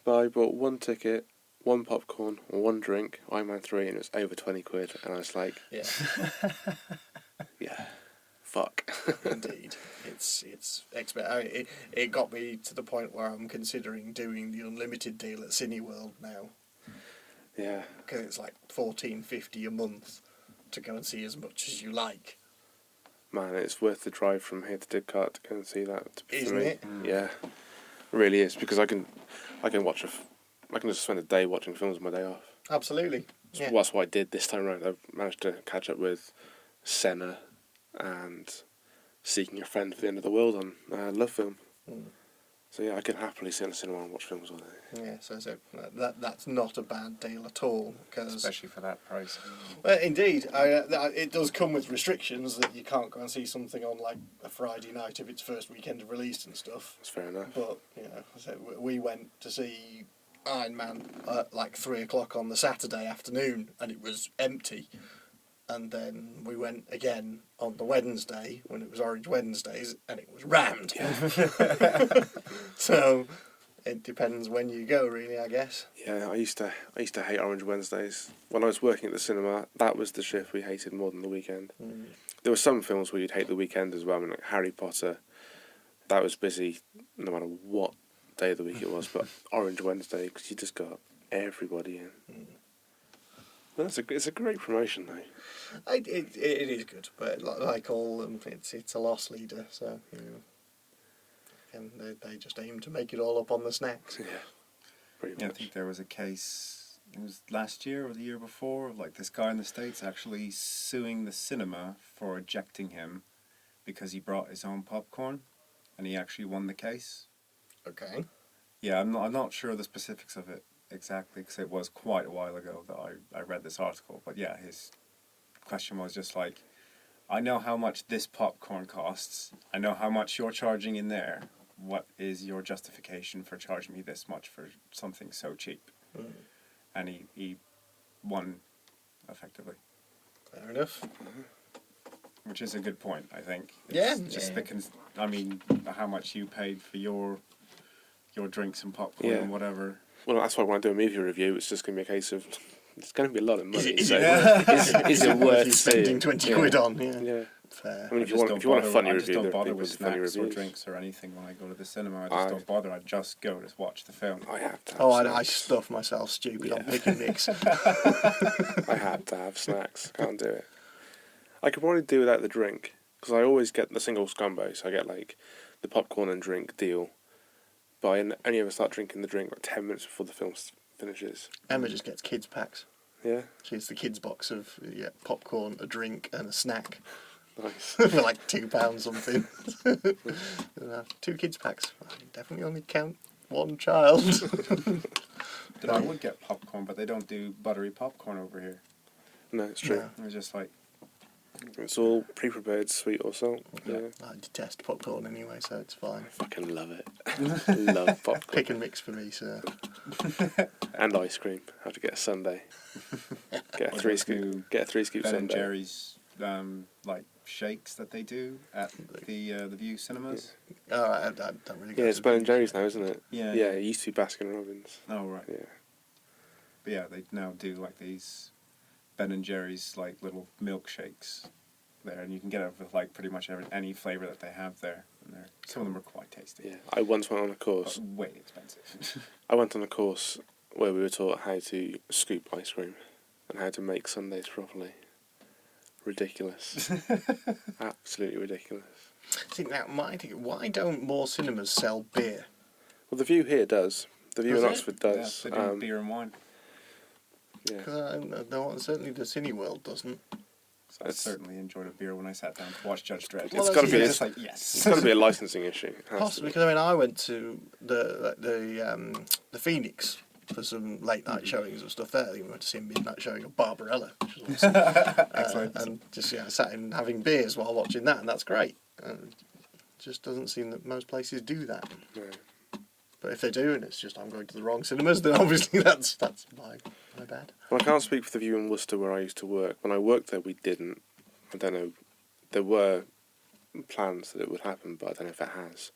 But I bought one ticket, one popcorn, one drink, Iron Man 3, and it was over 20 quid. And I was like, Yeah. yeah, fuck. Indeed. It's it got me to the point where I'm considering doing the unlimited deal at Cineworld now. Yeah. Because it's like $14.50 a month to go and see as much as you like. Man, it's worth the drive from here to Didcot to go and see that. Isn't it? Yeah, it really is, because I can watch I can just spend a day watching films on my day off. Absolutely. Yeah. That's what I did this time around. I managed to catch up with Senna and Seeking a Friend for the End of the World on Love Film. So yeah, I can happily sit in the cinema and watch films all day. Yeah, so that's not a bad deal at all. Especially for that price. Well, indeed. It does come with restrictions that you can't go and see something on like a Friday night if it's first weekend of release and stuff. That's fair enough. But, so we went to see Iron Man at like 3 o'clock on the Saturday afternoon and it was empty. And then we went again on the Wednesday when it was Orange Wednesdays and it was rammed. Yeah. So it depends when you go, really, I guess. Yeah, I used to hate Orange Wednesdays. When I was working at the cinema, that was the shift we hated more than the weekend. There were some films where you'd hate the weekend as well. I mean, like Harry Potter, that was busy no matter what day of the week it was. But Orange Wednesday, because you just got everybody in. It's a great promotion, though. It is good, but like all of them, it's a loss leader, so, and they just aim to make it all up on the snacks. Yeah, pretty much. I think there was a case, it was last year or the year before, like this guy in the States actually suing the cinema for ejecting him because he brought his own popcorn, and he actually won the case. Okay. Yeah, I'm not sure the specifics of it exactly, because it was quite a while ago that I read this article, but yeah, his question was just like, I know how much this popcorn costs, I know how much you're charging in there, what is your justification for charging me this much for something so cheap? And he won effectively. Fair enough. Which is a good point, I think. It's just how much you paid for your drinks and popcorn and whatever. Well, that's why when I do a movie review, it's just going to be a case of, it's going to be a lot of money. Is it worth spending 20 quid on? Yeah. Fair. I mean, if you want a funny review, I just don't bother with funny snacks or reviews. drinks or anything when I go to the cinema. I just don't bother. I just go to watch the film. I have to have I snacks. stuff myself stupid on pick and mix. I have to have snacks. Can't do it. I could probably do without the drink, because I always get the single combo, so I get like the popcorn and drink deal. But I only ever start drinking the drink like 10 minutes before the film finishes. Emma just gets kids packs. Yeah? She gets the kids box of popcorn, a drink and a snack. Nice. For like £2 something. 2 kids packs. I definitely only count one child. I would get popcorn, but they don't do buttery popcorn over here. No, it's true. No. They're just like... It's all pre-prepared, sweet or salt. Yeah. I detest popcorn anyway, so it's fine. I fucking love it. Love popcorn. Pick and mix for me, sir. And ice cream. Have to get a sundae. Get a 3 scoop. Get a 3 scoop Ben sundae. and Jerry's like shakes that they do at the View Cinemas. Oh, I don't really. Yeah, it's Ben and Jerry's now, isn't it? Yeah. Yeah, it used to be Baskin Robbins. Oh right. Yeah. But yeah, they now do like these Ben and Jerry's like little milkshakes there, and you can get it with like pretty much any flavour that they have there. And some of them are quite tasty. Yeah, I once went on a course. But way expensive. I went on a course where we were taught how to scoop ice cream. and how to make Sundays properly. Ridiculous. Absolutely ridiculous. See, now, why don't more cinemas sell beer? Well, the View here does. The View Does in it? Oxford does. Yeah, they do beer and wine. Yeah. Because certainly the Cineworld doesn't. So I certainly enjoyed a beer when I sat down to watch Judge Dredd. It's got to be just like, yes. It's got to be a licensing issue. Possibly, because I went to the Phoenix for some late night showings of stuff there. We went to see a midnight showing of Barbarella, which was awesome. Excellent. And just sat in having beers while watching that, and that's great. Just doesn't seem that most places do that. No. But if they do, and it's just I'm going to the wrong cinemas, then obviously that's my bad. Well, I can't speak for the View in Worcester where I used to work. When I worked there, we didn't. I don't know. There were plans that it would happen, but I don't know if it has.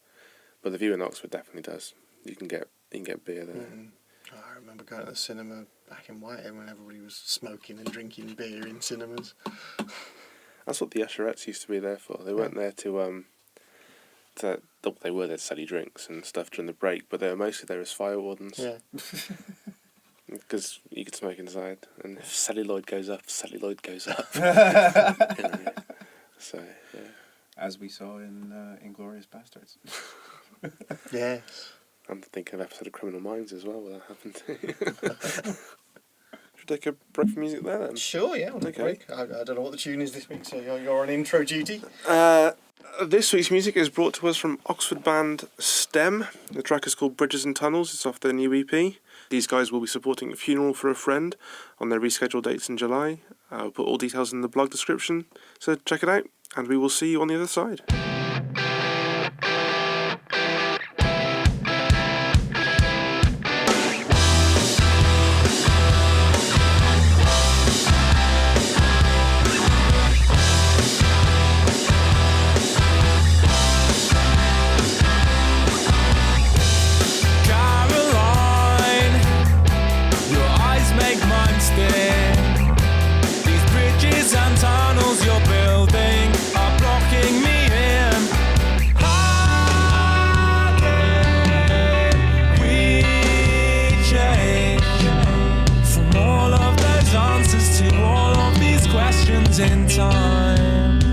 But the View in Oxford definitely does. You can get beer there. I remember going to the cinema back in Whitehead when everybody was smoking and drinking beer in cinemas. That's what the usherettes used to be there for. They weren't there they were there to sell you drinks and stuff during the break, but they were mostly there as fire wardens. Yeah. Because you could smoke inside, and if celluloid goes up, celluloid goes up. So, yeah. As we saw in Inglourious Bastards. Yes. I'm thinking of an episode of Criminal Minds as well, where that happened too. Should we take a break for music there then? Sure, yeah, we'll take a break. I don't know what the tune is this week, so you're on intro duty. This week's music is brought to us from Oxford band STEM. The track is called Bridges and Tunnels. It's off their new EP. These guys will be supporting A Funeral for a Friend on their rescheduled dates in July. I'll put all details in the blog description, so check it out, and we will see you on the other side. In time,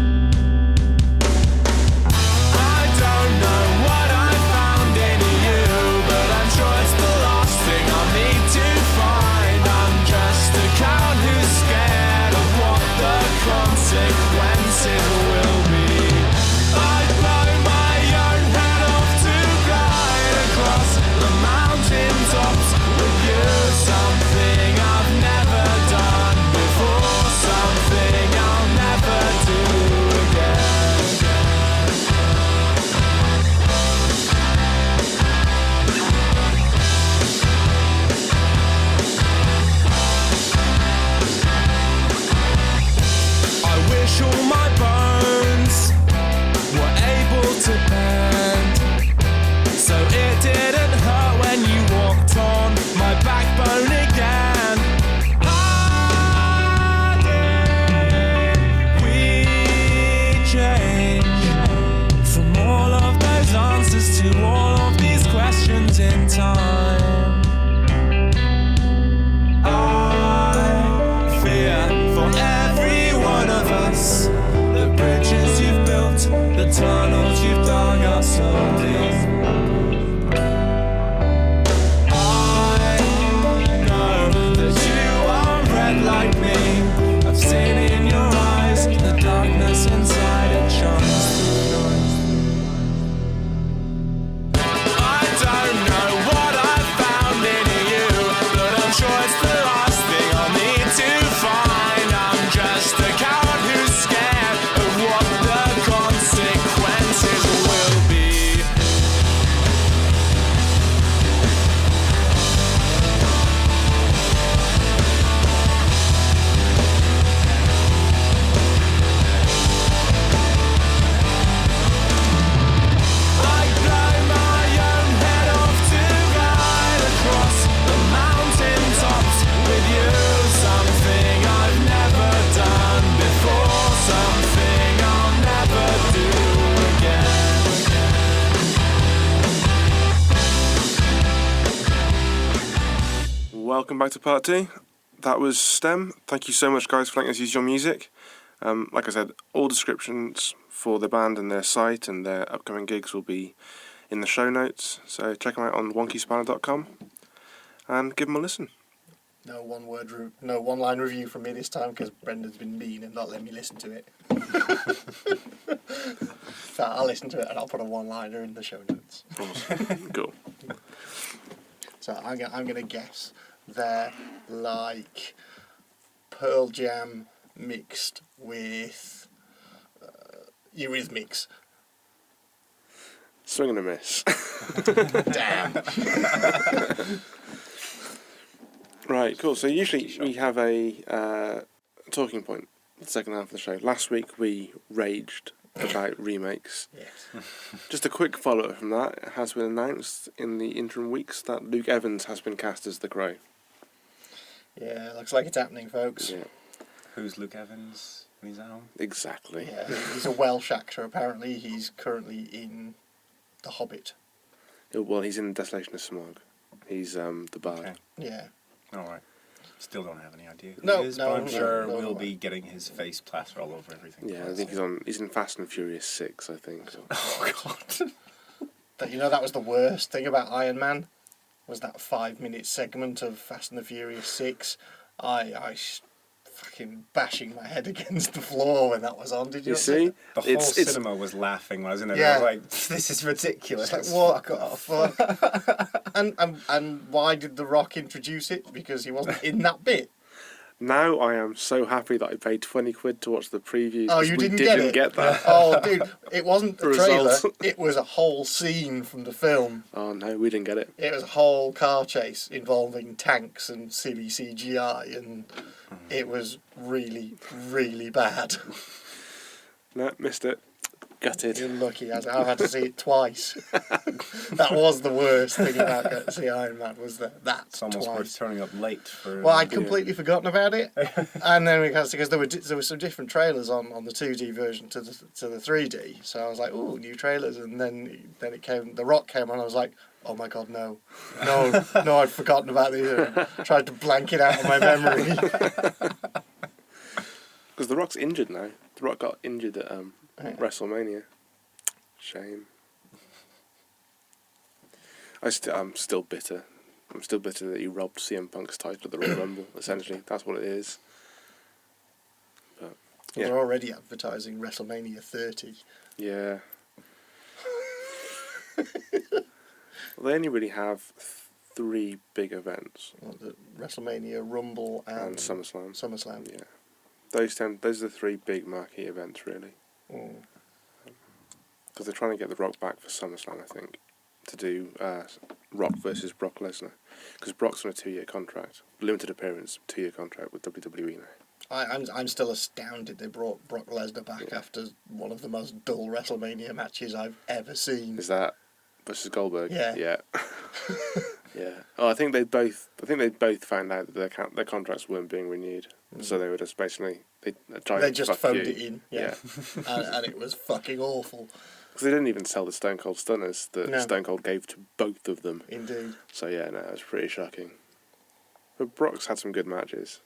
I don't know what I found in you, but I'm sure it's the last thing I'll need to find. I'm just a coward who's scared of what the consequences will be. I blow my own head off to glide across the mountain tops with you. Something I've never done before, something I'll never do again. I wish all my bones were able to bend, so it didn't hurt when you walked on my backbone again. How did we change from all of those answers to all of these questions in time? I fear for every one of us, the bridges you've built, the tunnels you've dug are so deep. I know that you are red like me. I've seen in your eyes the darkness inside it shines through. I don't know what I found in you, but I'm sure it's the last thing I'll need to find. I'm just a coward who's scared of what the consequences will be. I blow my own head off to glide across the mountain tops with you. Something I've never done before, something I'll never do again. Welcome back to part 2. that was STEM. Thank you so much, guys, for letting us use your music. Like I said, all descriptions for the band and their site and their upcoming gigs will be in the show notes. So check them out on wonkyspanner.com and give them a listen. No one-line review from me this time because Brendan's been mean and not letting me listen to it. So I'll listen to it and I'll put a one-liner in the show notes. Cool. So I'm gonna guess they're like Pearl Jam mixed with Eurythmics. Swing and a miss. Damn. Right, cool. So usually we have a talking point the second half of the show. Last week we raged about remakes. Yes. Just a quick follow-up from that. It has been announced in the interim weeks that Luke Evans has been cast as the Crow. Yeah, looks like it's happening, folks. Yeah, Who's Luke Evans when he's at home? exactly. Yeah, he's a Welsh actor. Apparently, he's currently in The Hobbit. Well, he's in Desolation of Smog. He's the bard. Okay. Yeah. All right. Still don't have any idea who No, he is, no, but I'm no, sure no, we'll no. be getting his face plastered all over everything. Yeah, I think he's in Fast and Furious 6, I think. Oh, God. But that was the worst thing about Iron Man, was that 5-minute segment of Fast and the Furious 6. Fucking bashing my head against the floor when that was on. Did you? You see? The whole cinema was laughing, wasn't it? Yeah. I was like, this is ridiculous. It's like, Fuck off. Fuck. and why did The Rock introduce it? Because he wasn't in that bit. Now I am so happy that I paid 20 quid to watch the previews. Oh, 'cause you we didn't get that. Oh, dude, it wasn't the trailer. Result. It was a whole scene from the film. Oh no, we didn't get it. It was a whole car chase involving tanks and silly CGI, and it was really, really bad. No, missed it. Gutted. You're lucky. I've had to see it twice. That was the worst thing about going to see Iron Man, was that It's almost twice. worth turning up late for... Well, I'd completely forgotten about it, and then because there were some different trailers on the 2D version to the 3D, so I was like, "Ooh, new trailers!" And then it came, The Rock came on. I was like, "Oh my god, no, I'd forgotten about this." I tried to blank it out of my memory. Because The Rock's injured now. The Rock got injured at WrestleMania. Shame. I'm still bitter. I'm still bitter that he robbed CM Punk's title at the Royal Rumble. Essentially, that's what it is. But yeah, They're already advertising WrestleMania 30. yeah. Well, they only really have 3 big events. Well, the WrestleMania, Rumble, And SummerSlam. SummerSlam. Yeah. Those are the 3 big marquee events, really. Mm. Because they're trying to get The Rock back for SummerSlam, I think, to do Rock versus Brock Lesnar. Because Brock's on a 2-year contract, limited appearance, 2-year contract with WWE now. I'm still astounded they brought Brock Lesnar back after one of the most dull WrestleMania matches I've ever seen. Is that versus Goldberg? Yeah. Yeah. Yeah. Oh, I think they both found out that their contracts weren't being renewed, so they were just basically they just phoned it in, yeah. and it was fucking awful. Because they didn't even sell the Stone Cold Stunners that No. Stone Cold gave to both of them. Indeed. So yeah, no, it was pretty shocking. But Brock's had some good matches.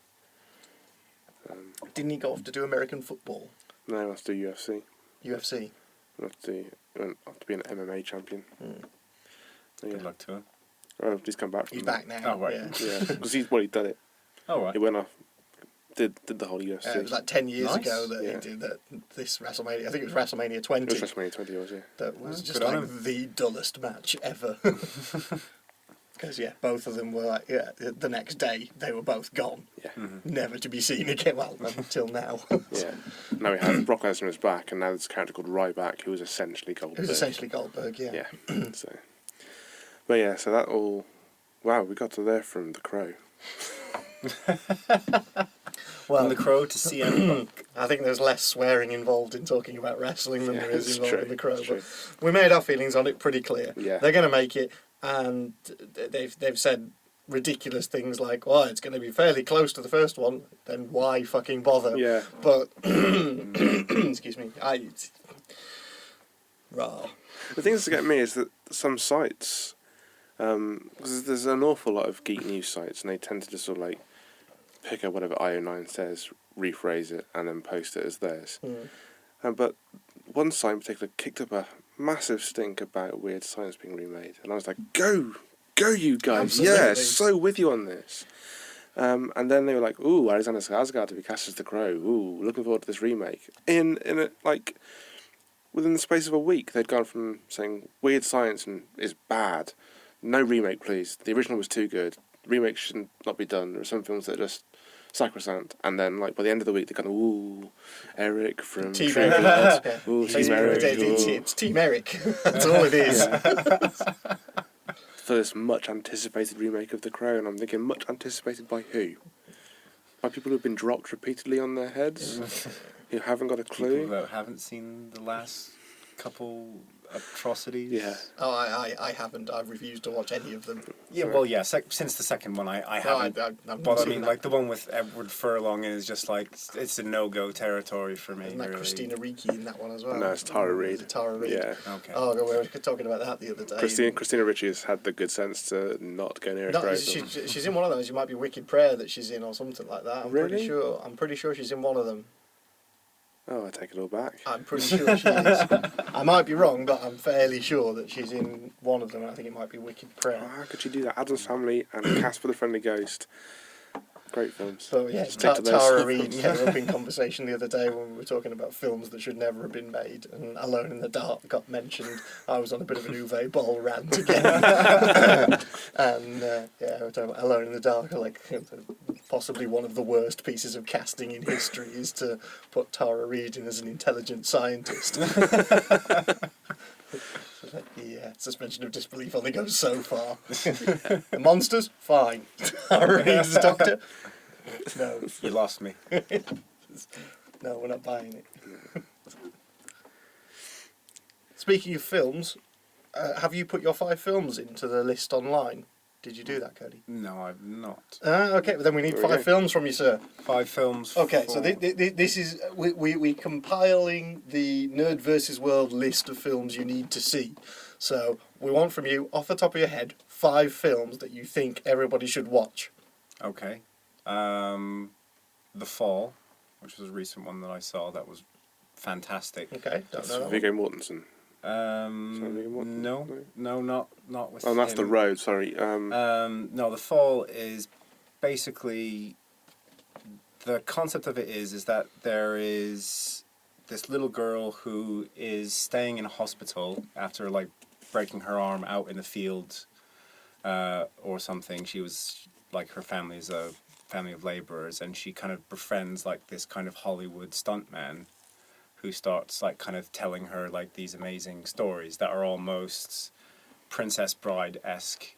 Didn't he go off to do American football? No, he wants to do UFC. UFC? He wants to be an MMA champion. Good Yeah. luck to him. Oh, he's come back from He's that. back now. Oh, right. Yeah. Yeah, because he'd done it. Oh, right. He went off, did the whole UFC. It was like 10 years Nice. ago that Yeah. he did this WrestleMania. I think it was WrestleMania 20. It was WrestleMania 20 years, yeah. That was Well, just good on like him. the dullest match ever. Because, both of them were like, the next day they were both gone. Yeah. Never to be seen again, well, until now. Yeah. Now we have Brock Lesnar is back, and now there's a character called Ryback, who was essentially It Goldberg. was essentially Goldberg, yeah. Yeah. So that all... Wow, we got to there from The Crow. Well, From the Crow to CM Punk. I think there's less swearing involved in talking about wrestling than Yeah, there is it's involved true, in The Crow. it's But true. we made our feelings on it pretty clear. Yeah. They're going to make it, and they've said ridiculous things like, well, it's going to be fairly close to the first one, then why fucking bother? Yeah. But, excuse me, raw. The thing that's to get me is that some sites... because there's an awful lot of geek news sites, and they tend to just sort of like pick up whatever IO9 says, rephrase it, and then post it as theirs. But one site in particular kicked up a massive stink about Weird Science being remade, and I was like, go you guys, Absolutely. yeah, so with you on this. And then they were like, ooh, Alexander Skarsgård to be cast as the Crow, ooh, looking forward to this remake. In a, like, within the space of a week, they'd gone from saying Weird Science is bad, no remake please, the original was too good, remake shouldn't not be done, there are some films that are just sacrosanct, and then like by the end of the week they're kind of, ooh, Eric from Team True Eric. Blood, Yeah. ooh, Team Eric, It's Team Eric. That's all it is. for this much anticipated remake of The Crow, and I'm thinking, much anticipated by who? By people who've been dropped repeatedly on their heads, who haven't got a clue. People that haven't seen the last couple atrocities. Yeah. Oh, I haven't. I've refused to watch any of them. Yeah, well, yeah. Since the second one, I haven't. I've not But I seen mean, that. like the one with Edward Furlong is just like it's a no-go territory for me. Isn't that really. Christina Ricci in that one as well? No, it's Tara Reid. Is it Tara Reid? Yeah. Okay. Oh, God, we were talking about that the other day. Christina Ricci has had the good sense to not go near a No, Crow film. she's in one of those. It might be Wicked Prayer that she's in, or something like that. I'm pretty Really? sure. I'm pretty sure she's in one of them. Oh, I take it all back. I'm pretty sure she is. I might be wrong, but I'm fairly sure that she's in one of them. I think it might be Wicked Oh, Prayer. how could you do that? Adam's Family and Casper the Friendly Ghost. Great films. So yeah, Stick to those. Tara Reid came up in conversation the other day when we were talking about films that should never have been made, and Alone in the Dark got mentioned. I was on a bit of an Uwe Boll rant again, and yeah, we were talking about Alone in the Dark. Like possibly one of the worst pieces of casting in history is to put Tara Reid in as an intelligent scientist. Like, the suspension of disbelief only goes so far. The monsters, fine. Tara Reid as Doctor, no. You lost me. No, we're not buying it. Speaking of films, have you put your 5 films into the list online? Did you do that, Cody? No, I've not. Okay, well then we need There we 5 go. films from you, sir. 5 films. Okay, for- so this is we're compiling the NerdVsWorld list of films you need to see. So we want from you, off the top of your head, 5 films that you think everybody should watch. Okay. The Fall, which was a recent one that I saw that was fantastic. Okay, don't That's know that one. Viggo Mortensen. Viggo Mortensen? No, not with Oh, that's The him. Road, sorry. No, The Fall is basically the concept of it is that there is this little girl who is staying in a hospital after like breaking her arm out in the field or something. She was like, her family is a family of laborers, and she kind of befriends like this kind of Hollywood stuntman who starts like kind of telling her like these amazing stories that are almost Princess Bride-esque.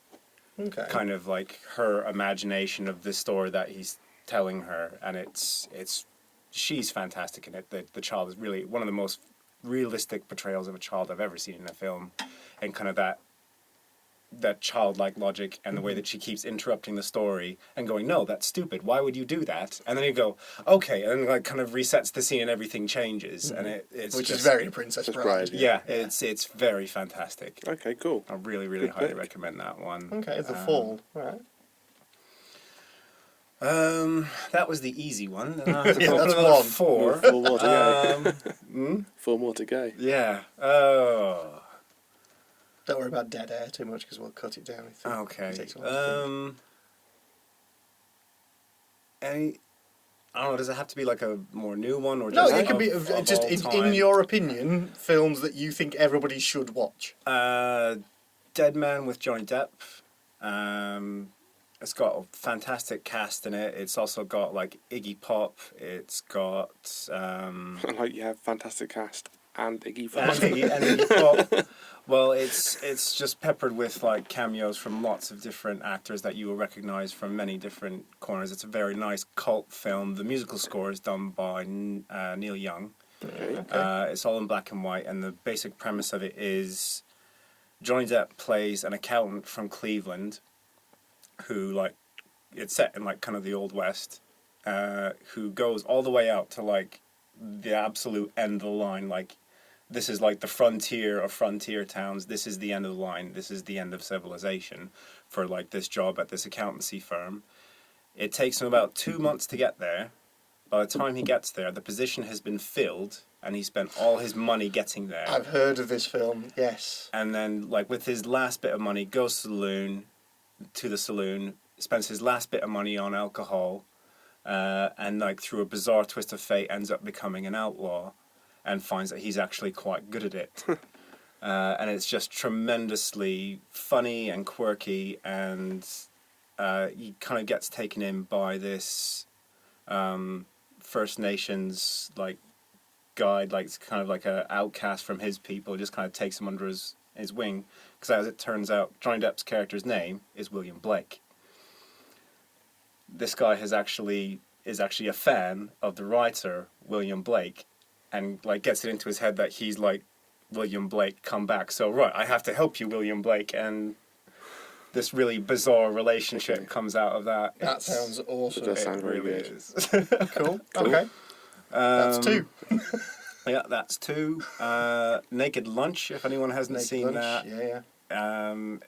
Okay. Kind of like her imagination of the story that he's telling her, and she's fantastic in it. The child is really one of the most realistic portrayals of a child I've ever seen in a film, and kind of that childlike logic and the way that she keeps interrupting the story and going, no, that's stupid, why would you do that? And then you go, okay, and then like kind of resets the scene and everything changes, and it's Which just, is very Princess Princess Bride. Bride, yeah, it's very fantastic. Okay, cool. I really, really Good highly pick. recommend that one. Okay, The Fall. Right. That was the easy one. Then I have to Yeah, go for that's another one. 4. 4 more to go. Hmm? 4 more to go. Yeah. Oh. Don't worry about dead air too much because we'll cut it down. If Okay. it takes a while to finish. Any? I don't know. Does it have to be like a more new one or No, just it can be of just all in time? your opinion, films that you think everybody should watch. Dead Man with Johnny Depp. It's got a fantastic cast in it. It's also got like Iggy Pop. It's got Like, you have fantastic cast and Iggy and Pop. Iggy Pop. Well, it's just peppered with like cameos from lots of different actors that you will recognize from many different corners. It's a very nice cult film. The musical score is done by Neil Young. Okay. It's all in black and white, and the basic premise of it is Johnny Depp plays an accountant from Cleveland who, like, it's set in like kind of the Old West, who goes all the way out to like the absolute end of the line. Like, this is like the frontier of frontier towns. This is the end of the line. This is the end of civilization for like this job at this accountancy firm. It takes him about 2 months to get there. By the time he gets there, the position has been filled, and he spent all his money getting there. I've heard of this film, yes. And then, like, with his last bit of money, goes to the saloon, spends his last bit of money on alcohol, and, like, through a bizarre twist of fate, ends up becoming an outlaw, and finds that he's actually quite good at it. And it's just tremendously funny and quirky, and he kind of gets taken in by this First Nations, like, guide, like, it's kind of like an outcast from his people, just kind of takes him under his wing, because as it turns out, Johnny Depp's character's name is William Blake. This guy is actually a fan of the writer William Blake, and, like, gets it into his head that he's like, William Blake, come back. So, right, I have to help you, William Blake, and this really bizarre relationship comes out of that. That sounds awesome. It does sound really really good. is. Cool. Okay. That's 2. Yeah, that's 2. Naked Lunch, if anyone hasn't Naked seen Lunch, that. Yeah.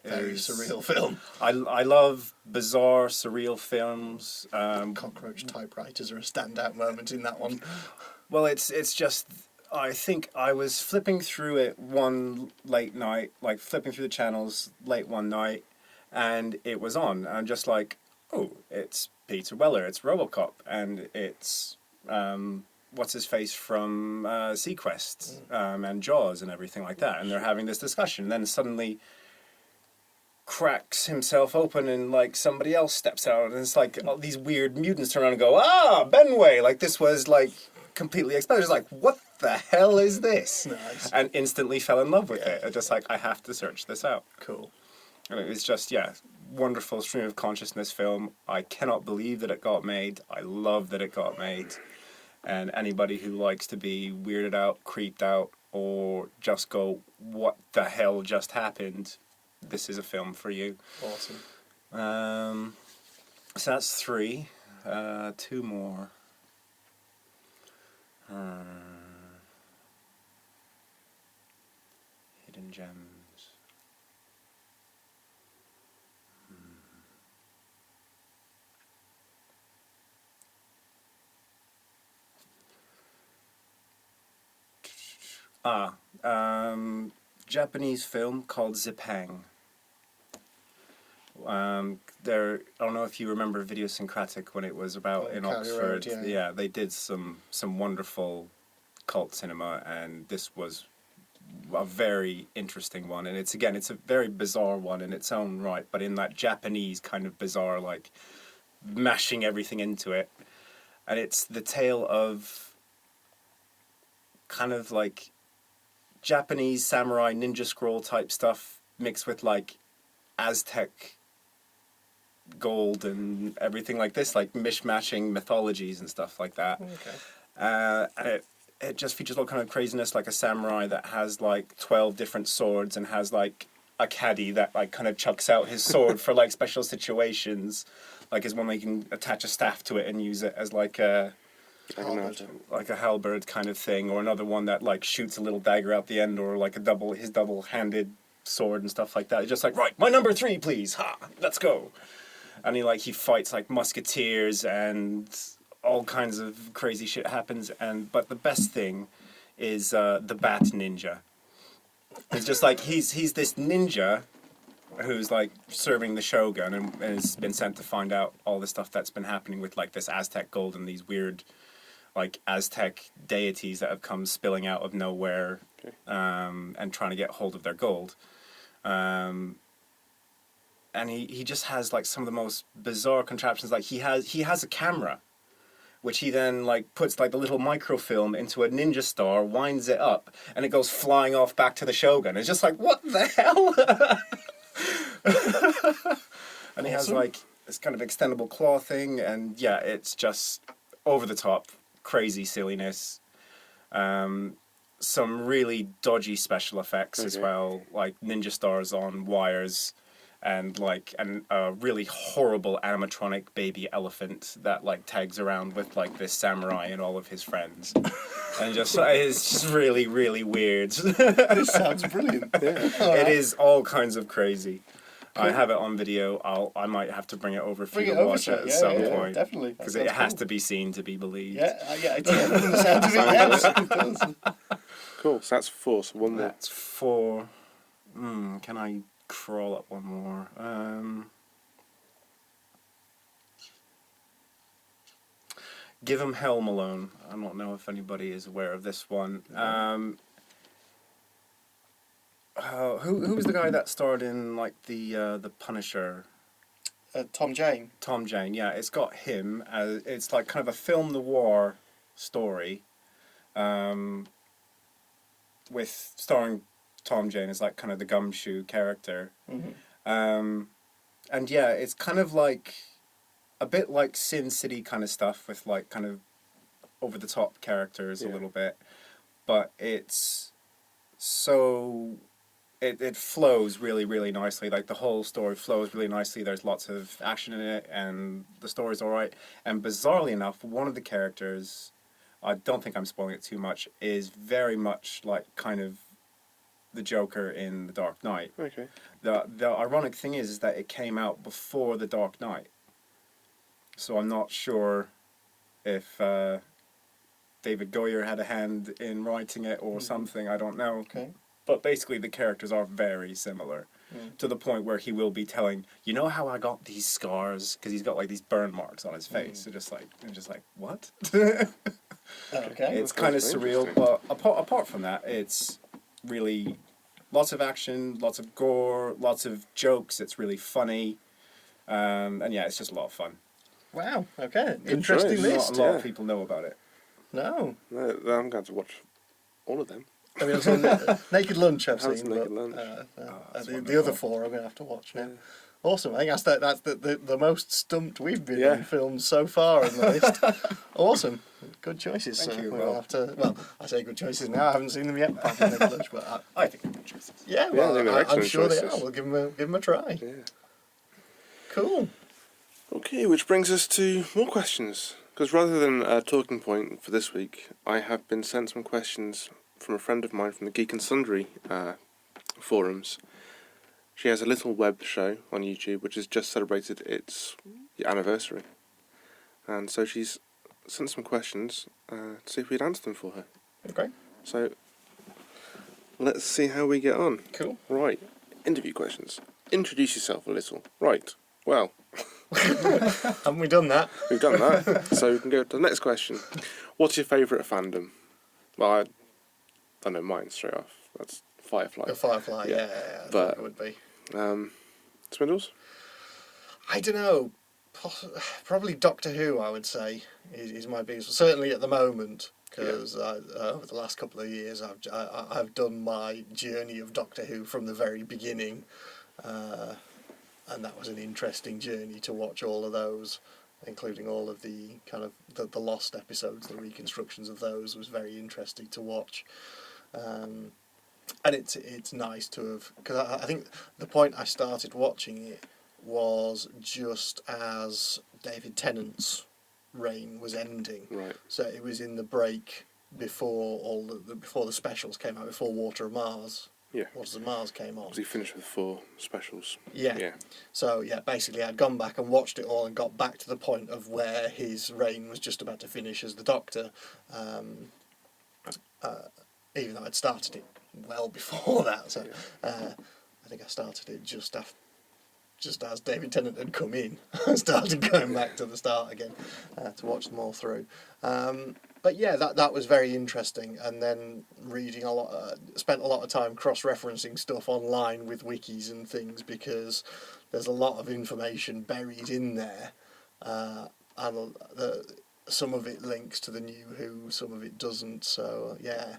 Very is- surreal film. I love bizarre, surreal films. Cockroach typewriters are a standout moment in that one. Well, it's just, I think I was flipping through it one late night, like flipping through the channels late one night, and it was on. And I'm just like, oh, it's Peter Weller, it's RoboCop, and it's what's his face from Sequest and Jaws and everything like that. And they're having this discussion, and then suddenly cracks himself open and like somebody else steps out, and it's like all these weird mutants turn around and go, Benway, like this was like completely expected. It's like, what the hell is this? Nice. And instantly fell in love with it. I just like, I have to search this out. Cool. And it was just, wonderful stream of consciousness film. I cannot believe that it got made. I love that it got made. And anybody who likes to be weirded out, creeped out, or just go, what the hell just happened? This is a film for you. Awesome. So that's 3. 2 more. Hidden gems. Japanese film called Zippang. I don't know if you remember Videosyncratic when it was about in Cali Oxford. Road, Yeah, they did some wonderful cult cinema, and this was a very interesting one. And it's a very bizarre one in its own right, but in that Japanese kind of bizarre, like mashing everything into it. And it's the tale of kind of like Japanese samurai ninja scroll type stuff mixed with like Aztec gold and everything like this, like mishmashing mythologies and stuff like that. Okay. And it just features all kind of craziness, like a samurai that has like 12 different swords and has like a caddy that like kind of chucks out his sword for like special situations, like is one where you can attach a staff to it and use it as like a halberd kind of thing, or another one that like shoots a little dagger out the end, or like his double-handed sword and stuff like that. It's just like, right, my number 3, please, let's go. And he fights like musketeers and all kinds of crazy shit happens. But the best thing is the Bat Ninja. It's just like he's this ninja who's like serving the shogun and has been sent to find out all the stuff that's been happening with like this Aztec gold and these weird like Aztec deities that have come spilling out of nowhere, and trying to get hold of their gold. And he just has like some of the most bizarre contraptions. Like he has a camera, which he then like puts like the little microfilm into a ninja star, winds it up, and it goes flying off back to the shogun. It's just like, what the hell? And he has like this kind of extendable claw thing, and it's just over the top, crazy silliness. Some really dodgy special effects as well, like ninja stars on wires, and a really horrible animatronic baby elephant that like tags around with like this samurai and all of his friends, and it's just really, really weird. This sounds brilliant. It is all kinds of crazy. I have it on video. I might have to bring it over for Bring you it to over watch to it it, at yeah, some yeah, point. definitely. That Because it sounds has cool. to be seen to be believed. Yeah, it does. From the sound of it, yes, it does. Cool. So that's 4. So one more. That's 4. Can I crawl up one more? Give 'em Hell Malone. I don't know if anybody is aware of this one. Who was the guy that starred in like the Punisher? Tom Jane. Tom Jane. Yeah, it's got him. It's like kind of a film noir story, with starring Tom Jane as like kind of the gumshoe character. And yeah, it's kind of like a bit like Sin City kind of stuff with like kind of over the top characters a little bit, but it's so it flows really, really nicely. Like the whole story flows really nicely. There's lots of action in it, and the story's all right. And bizarrely enough, one of the characters, I don't think I'm spoiling it too much, is very much like kind of the Joker in The Dark Knight. Okay. The ironic thing is that it came out before The Dark Knight. So I'm not sure if David Goyer had a hand in writing it or something. I don't know. Okay. But basically the characters are very similar to the point where he will be telling, you know how I got these scars? Because he's got like these burn marks on his face. So just like what? Okay. It's kind of very surreal, interesting. but apart from that, it's really lots of action, lots of gore, lots of jokes. It's really funny, and yeah, it's just a lot of fun. Wow. Okay. Good Interesting choice. list. Not a lot yeah. of people know about it. No. No, I'm going to watch all of them. I mean, I've seen Naked Lunch. I've Haven't seen seen Naked but, Lunch. That's the wonderful. other 4 I'm going to have to watch now. Awesome. I think that's the most stumped we've been on films so far in the list. Awesome. Good choices. Thank you. We'll have to. Well, I say good choices now. I haven't seen them yet. Apart from Naked Lunch, but I think they're good choices. yeah. Yeah, they were Well, I'm excellent sure they choices. are. We'll give them a try. Yeah. Cool. Okay, which brings us to more questions. Because rather than a talking point for this week, I have been sent some questions from a friend of mine from the Geek and Sundry forums. She has a little web show on YouTube which has just celebrated its anniversary. And so she's sent some questions to see if we'd answer them for her. Okay. So let's see how we get on. Cool. Right, interview questions. Introduce yourself a little. Right, well, Haven't we done that? we've done that. So we can go to the next question. What's your favourite fandom? Well, I know mine straight off. That's Firefly. The Firefly. Yeah. Yeah. I But- think it would be. Spindles? I don't know. Probably Doctor Who, I would say, is my biggest. Certainly at the moment, because over the last couple of years, I've done my journey of Doctor Who from the very beginning, and that was an interesting journey to watch all of those, including all of the kind of the lost episodes. The reconstructions of those was very interesting to watch. And it's nice to have, because I think the point I started watching it was just as David Tennant's reign was ending. Right. So it was in the break before before the specials came out, before Water of Mars. Yeah. Waters of Mars came on. Was he finished with 4 specials? Yeah. Yeah. So yeah, basically I'd gone back and watched it all and got back to the point of where his reign was just about to finish as the Doctor. Even though I'd started it well before that, so I think I started it just as David Tennant had come in. I started going back to the start again to watch them all through. But yeah, that was very interesting. And then reading a lot, spent a lot of time cross-referencing stuff online with wikis and things, because there's a lot of information buried in there, and some of it links to the new Who, some of it doesn't. So yeah.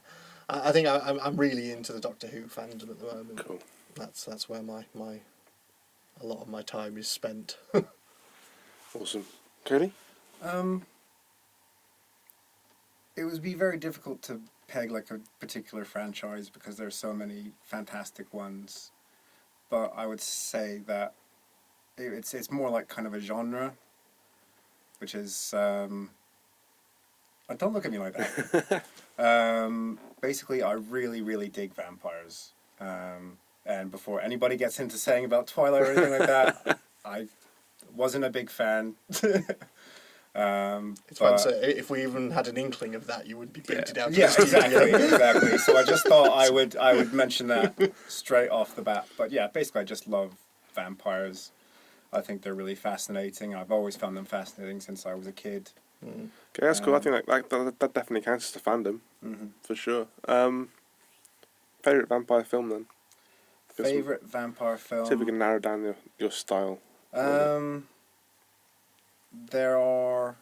I think I'm really into the Doctor Who fandom at the moment. Cool. That's where a lot of my time is spent. Awesome. Cody? It would be very difficult to peg like a particular franchise because there's so many fantastic ones. But I would say that it's more like kind of a genre, which is don't look at me like that. Basically, I really, really dig vampires. And before anybody gets into saying about Twilight or anything like that, I wasn't a big fan. It's fun to say, if we even had an inkling of that, you would be booted out of Yeah, the studio. exactly. So I just thought I would mention that straight off the bat. But yeah, basically I just love vampires. I think they're really fascinating. I've always found them fascinating since I was a kid. Okay, that's cool. I think that definitely counts as a fandom, for sure. Favourite vampire film then? Favourite vampire film? See if we can narrow down your style. There are,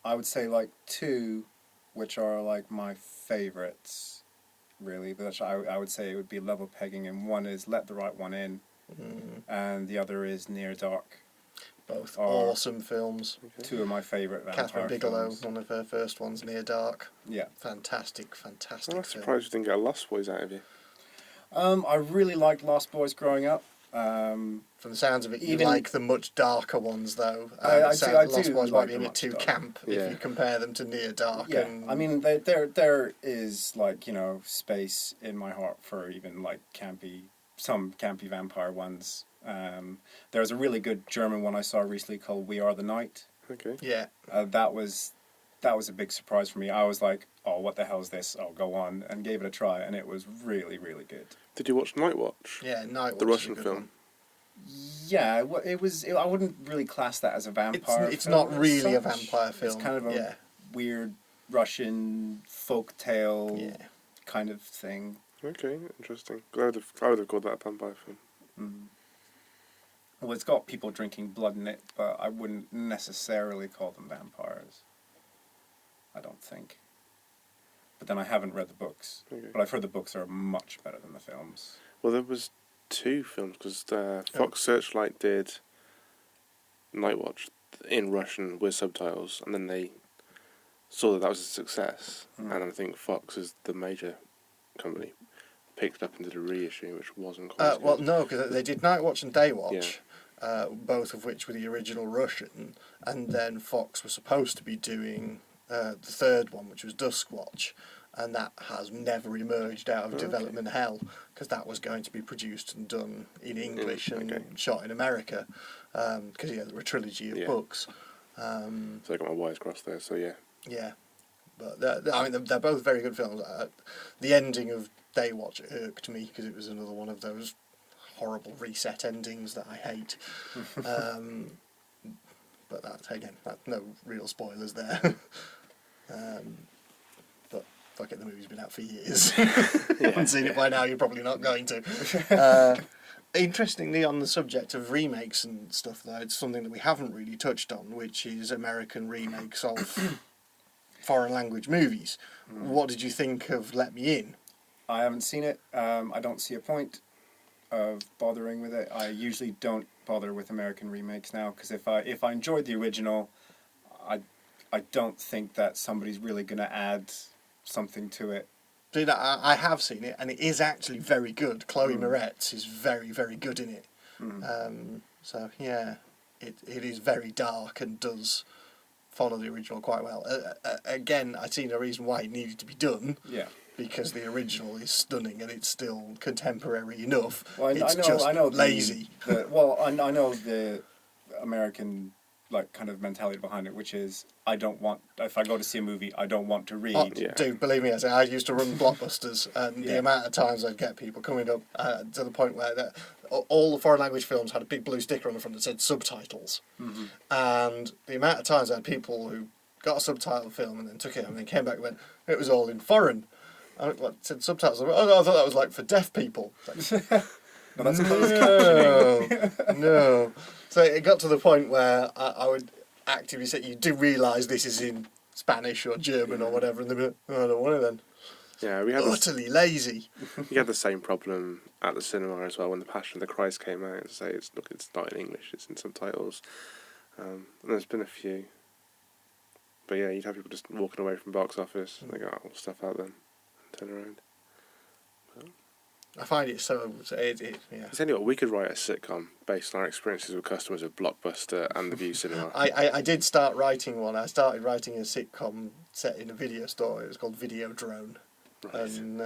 I would say, like 2, which are like my favourites, really. But I would say it would be level pegging, and one is Let the Right One In, and the other is Near Dark. Both awesome films. 2 of my favourite vampire Catherine Bigelow, films. one of her first ones, Near Dark. Yeah. Fantastic I'm film. surprised you didn't get a Lost Boys out of you. I really liked Lost Boys growing up. From the sounds of it, you even- like the much darker ones, though. I Lost do Boys like might be a the bit much too darker. camp Yeah. if you compare them to Near Dark. Yeah, And I mean, there is, like, you know, space in my heart for even, like, some campy vampire ones. There's a really good German one I saw recently called We Are the Night. Okay. yeah, That was a big surprise for me. I was like, oh, what the hell is this? I'll go on, and gave it a try, and it was really, really good. Did you watch Night Watch? yeah, Night The Watch Russian is a good film. one. Yeah, I wouldn't really class that as a vampire It's film not as really a such. vampire film. It's kind of a yeah, weird Russian folk tale yeah. kind of thing. Okay, interesting. I would have called that a vampire film. Well, it's got people drinking blood in it, but I wouldn't necessarily call them vampires. I don't think. But then I haven't read the books. Okay. But I've heard the books are much better than the films. Well, there was 2 films, because Fox Searchlight did Night Watch in Russian with subtitles, and then they saw that was a success, and I think Fox, is the major company, picked it up and did a reissue, which wasn't quite as Well, good. no, because they did Night Watch and Day Watch, both of which were the original Russian, and then Fox was supposed to be doing the third one, which was Dusk Watch, and that has never emerged out of development hell, because that was going to be produced and done in English and shot in America, because there were a trilogy of books. So I got my wires crossed there, so yeah. Yeah, but they're both very good films. The ending of Day Watch irked me, because it was another one of those horrible reset endings that I hate. But that's no real spoilers there. But fuck it, the movie's been out for years. If you haven't seen it by now, you're probably not going to. Interestingly, on the subject of remakes and stuff, though, it's something that we haven't really touched on, which is American remakes of foreign language movies. What did you think of Let Me In? I haven't seen it. I don't see a point of bothering with it. I usually don't bother with American remakes now, because if I enjoyed the original, I don't think that somebody's really going to add something to it. See, I have seen it, and it is actually very good. Chloe Moretz is very, very good in it. So, yeah, it is very dark and does follow the original quite well. Again, I see no reason why it needed to be done. Yeah. Because the original is stunning and it's still contemporary enough. Well, I know lazy. I know the American kind of mentality behind it, which is if I go to see a movie, I don't want to read. Oh, dude, believe me, I used to run Blockbusters, and the amount of times I'd get people coming up to the point where all the foreign language films had a big blue sticker on the front that said subtitles, and the amount of times I had people who got a subtitle film and then took it and then came back and went, it was all in foreign. I said subtitles. I thought that was like for deaf people. No, that's closed captioning. No. So it got to the point where I would actively say, you do realise this is in Spanish or German or whatever, and they'd be like, oh, I don't want it then. Yeah, we had Utterly lazy. we had the same problem at the cinema as well when The Passion of the Christ came out. To say it's not in English, it's in subtitles. And there's been a few, but yeah, you'd have people just walking away from box office and they go, "Oh, stuff out then," and turn around. I find it so yeah. Tell you what, we could write a sitcom based on our experiences with customers of Blockbuster and the View Cinema. I did start writing one. I started writing a sitcom set in a video store. It was called Video Drone. Right. And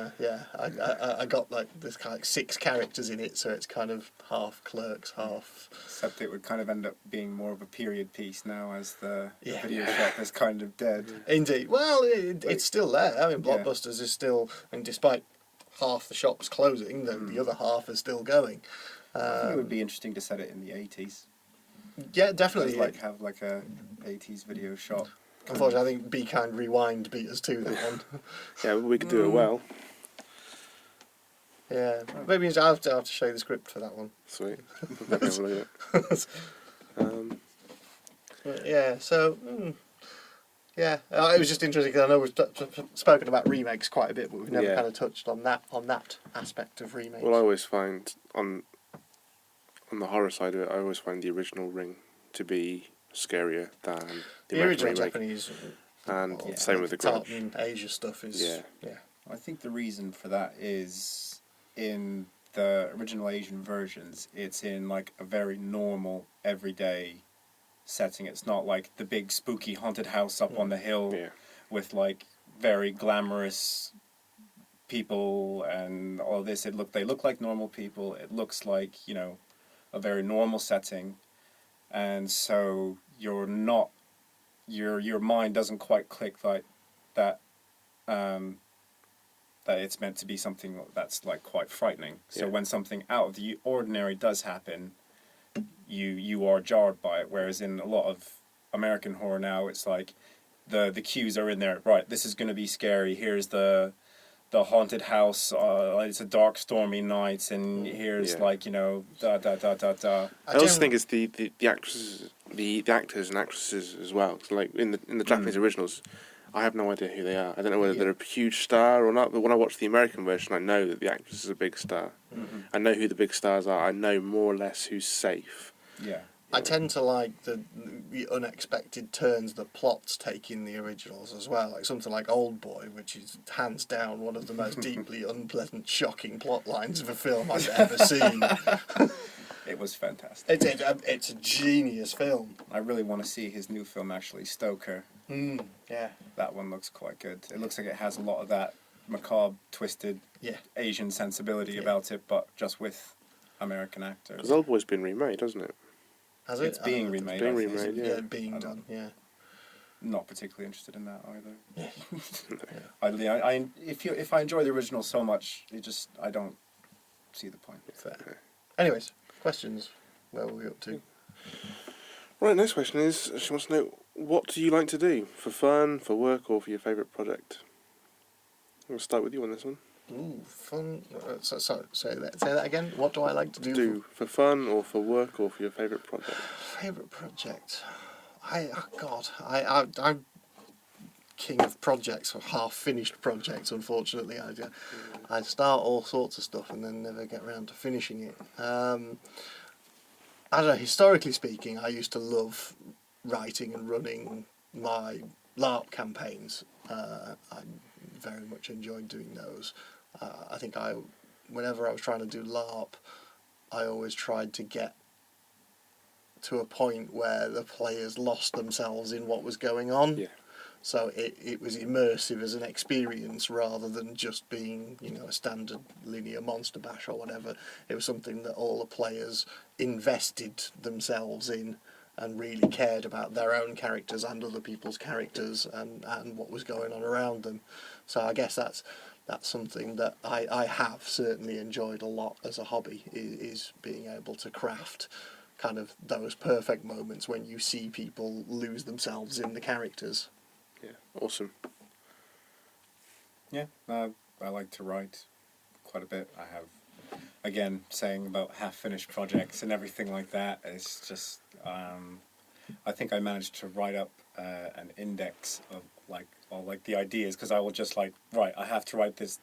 I got like this kind of 6 characters in it, so it's kind of half Clerks, half. Except it would kind of end up being more of a period piece now, as the Yeah. video shop is kind of dead. Indeed. Well, it's still there. I mean, Blockbusters is still, and despite half the shops closing, the other half is still going. I think it would be interesting to set it in the 80s. Yeah, definitely. Just, have like a 80s video shop. Unfortunately, I think Be Kind Rewind beat us to that one. Yeah, we could do it well. Yeah, maybe I'll have to show you the script for that one. Sweet. Maybe have a look at it. But yeah, so yeah, it was just interesting because I know we've spoken about remakes quite a bit, but we've never kind of touched on that aspect of remakes. Well, I always find on the horror side of it, I always find the original Ring to be scarier than the original remake. Japanese, And same with the Grudge. Tartan Asia stuff is yeah. I think the reason for that is in the original Asian versions, it's in like a very normal, everyday setting. It's not like the big spooky haunted house up on the hill with like very glamorous people and all this. They look like normal people. It looks like, a very normal setting, and so you're not your mind doesn't quite click like that. That it's meant to be something that's like quite frightening. So when something out of the ordinary does happen, you are jarred by it. Whereas in a lot of American horror now, it's like the cues are in there. Right, this is going to be scary. Here's the haunted house. It's a dark, stormy night, and here's da da da da da. I also think it's the actresses, the actors and actresses as well. So like in the Japanese originals, I have no idea who they are. I don't know whether they're a huge star or not, but when I watch the American version, I know that the actress is a big star. Mm-hmm. I know who the big stars are. I know more or less who's safe. Yeah. I tend to like the unexpected turns that plots take in the originals as well. Like something like Old Boy, which is hands down one of the most deeply unpleasant, shocking plot lines of a film I've ever seen. It was fantastic. It's a genius film. I really want to see his new film, actually, Stoker. Yeah. That one looks quite good. It looks like it has a lot of that macabre, twisted Asian sensibility about it, but just with American actors. Because Old Boy's been remade, hasn't it? Has it? It's being remade. It's being remade, yeah. Being done, yeah. Not particularly interested in that either. Yeah. If I enjoy the original so much, I don't see the point. Fair. Anyways, questions. Where were we up to? Right, next question is, she wants to know, what do you like to do? For fun, for work, or for your favourite project? We'll start with you on this one. Ooh, fun. Say that again. What do I like to do? Do for fun, or for work, or for your favourite project? Favourite project? I'm king of projects, or half-finished projects, unfortunately. I start all sorts of stuff and then never get around to finishing it. I don't know, historically speaking, I used to love writing and running my LARP campaigns. I very much enjoyed doing those. I think whenever I was trying to do LARP, I always tried to get to a point where the players lost themselves in what was going on. Yeah. So it was immersive as an experience rather than just being, a standard linear monster bash or whatever. It was something that all the players invested themselves in and really cared about their own characters and other people's characters and what was going on around them. So I guess that's something that I have certainly enjoyed a lot as a hobby, is being able to craft kind of those perfect moments when you see people lose themselves in the characters. Yeah, awesome. Yeah, I like to write quite a bit. I have, again, saying about half-finished projects and everything like that. It's just, I think I managed to write up an index of all the ideas, because I will just I have to write this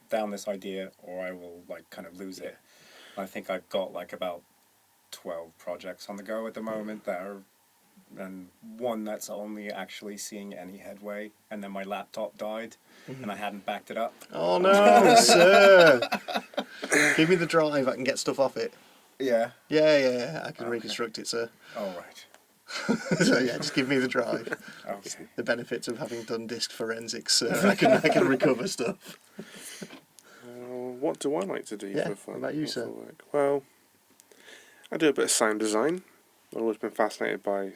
idea or I will kind of lose it. I think I've got about 12 projects on the go at the moment and one that's only actually seeing any headway, and then my laptop died and I hadn't backed it up. Oh no, sir! Give me the drive, I can get stuff off it. Yeah. Yeah, I can reconstruct it, sir. All right. So yeah, just give me the drive. Okay. The benefits of having done disc forensics, I can recover stuff. What do I like to do Yeah, for fun? what about you, or sir? for work? Well, I do a bit of sound design. I've always been fascinated by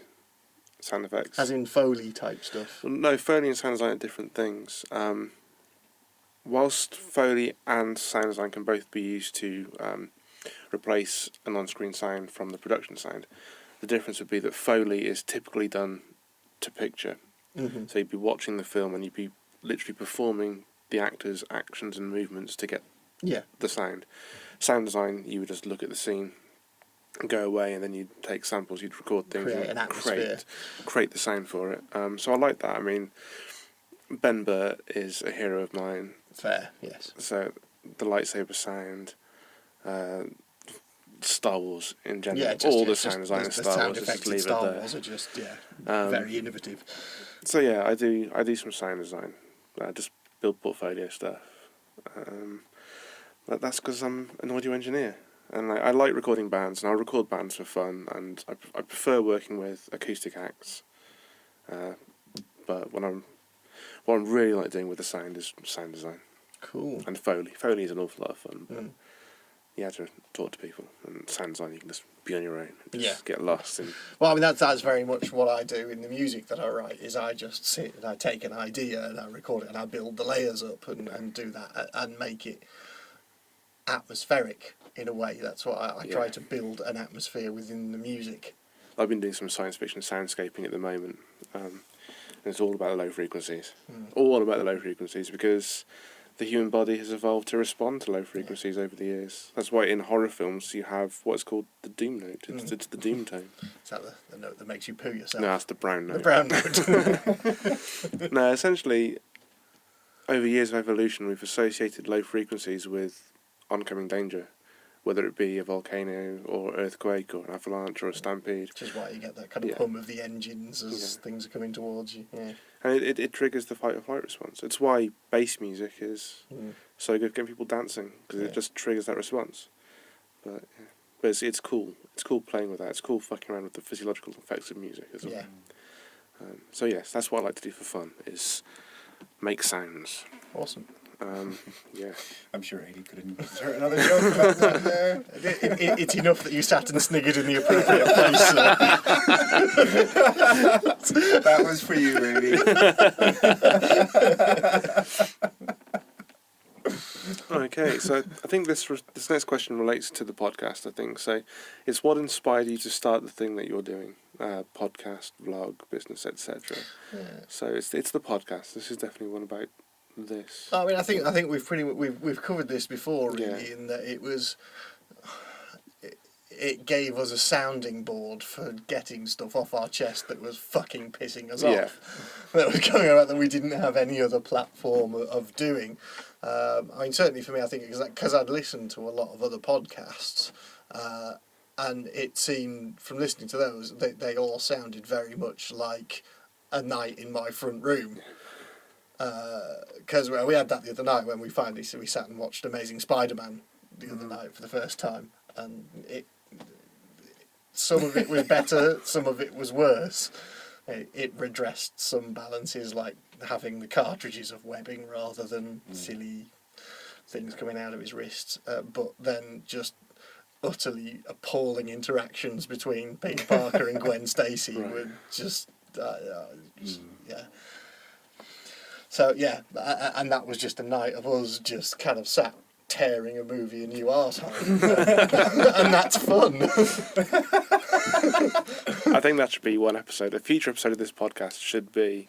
sound effects. As in Foley type stuff. No, Foley and sound design are different things. Whilst Foley and sound design can both be used to replace an on-screen sound from the production sound, the difference would be that Foley is typically done to picture. Mm-hmm. So you'd be watching the film and you'd be literally performing the actors' actions and movements to get the sound. Sound design, you would just look at the scene and go away, and then you'd take samples, you'd record things, Create an atmosphere. create the sound for it. So I like that. I mean, Ben Burt is a hero of mine. Fair, yes. So the lightsaber sound, Star Wars in general, the sound design in Star Wars, just leave it there. Star Wars are just very innovative. So yeah, I do some sound design. I just build portfolio stuff. But that's because I'm an audio engineer, and I like recording bands, and I record bands for fun, and I prefer working with acoustic acts. But what I really like doing with the sound is sound design. Cool. And Foley. Foley is an awful lot of fun, but you have to talk to people, and sound design you can just be on your own, just get lost in. Well, I mean that's very much what I do in the music that I write. Is I just sit and I take an idea and I record it and I build the layers up and do that and make it atmospheric in a way. That's what I try to build an atmosphere within the music. I've been doing some science fiction soundscaping at the moment, and it's all about the low frequencies. All about the low frequencies, because the human body has evolved to respond to low frequencies over the years. That's why in horror films you have what's called the doom note. It's the doom tone. Is that the note that makes you poo yourself? No, that's the brown note. The brown note. No, essentially, over years of evolution, we've associated low frequencies with oncoming danger, whether it be a volcano or earthquake or an avalanche or a stampede. Which is why you get that kind of hum of the engines as things are coming towards you. Yeah. And it triggers the fight or flight response. It's why bass music is so good for getting people dancing, because it just triggers that response. But it's cool. It's cool playing with that. It's cool fucking around with the physiological effects of music as well. Yeah. So yes, that's what I like to do for fun, is make sounds. Awesome. Yeah. I'm sure Adi could insert another joke about that there. It's enough that you sat and sniggered in the appropriate place. That was for you, Adi. Okay, so I think this next question relates to the podcast, I think. So it's what inspired you to start the thing that you're doing, podcast, vlog, business, etc. Yeah. So it's the podcast. This is definitely one about this. I mean, I think we've covered this before, really, in that it gave us a sounding board for getting stuff off our chest that was fucking pissing us off. That was going about that we didn't have any other platform of doing. I mean, certainly for me, I think because I'd listened to a lot of other podcasts, and it seemed from listening to those, they all sounded very much like a night in my front room. Because we had that the other night when we sat and watched Amazing Spider-Man the other night for the first time, and some of it was better, some of it was worse. It redressed some balances, like having the cartridges of webbing rather than silly things coming out of his wrists, but then just utterly appalling interactions between Peter Parker and Gwen Stacy were just So yeah, and that was just a night of us just kind of sat tearing a movie a new arsehole. And that's fun. I think that should be one episode. A future episode of this podcast should be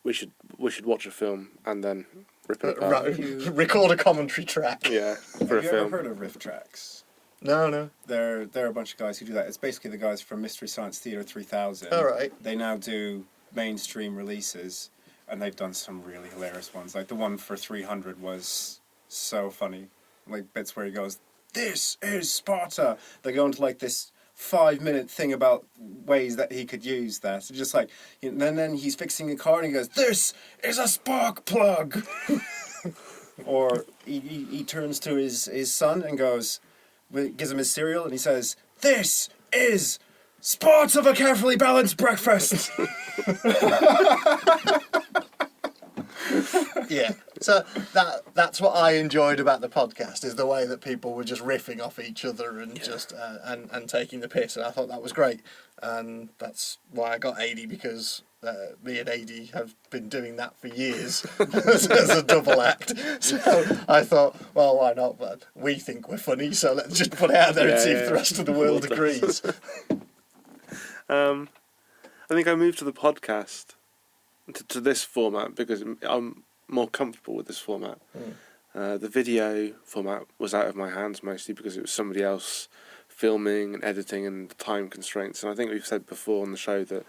we should watch a film and then rip it apart. Record a commentary track. Yeah, for a Have you film. ever heard of Riff Tracks? No. They're a bunch of guys who do that. It's basically the guys from Mystery Science Theater 3000. All right. They now do mainstream releases, and they've done some really hilarious ones. Like the one for 300 was so funny. Like bits where he goes, "This is Sparta." They go into like this 5-minute thing about ways that he could use that. So just like, and then he's fixing a car and he goes, "This is a spark plug." Or he turns to his son and goes, gives him his cereal and he says, "This is Sports of a carefully balanced breakfast. Yeah, so that's what I enjoyed about the podcast, is the way that people were just riffing off each other and just and taking the piss, and I thought that was great, and that's why I got AD, because me and AD have been doing that for years as a double act. So I thought, well, why not? But we think we're funny, so let's just put it out there and see if the rest of the world agrees. I think I moved to the podcast, to this format, because I'm more comfortable with this format. The video format was out of my hands mostly because it was somebody else filming and editing and the time constraints. And I think we've said before on the show that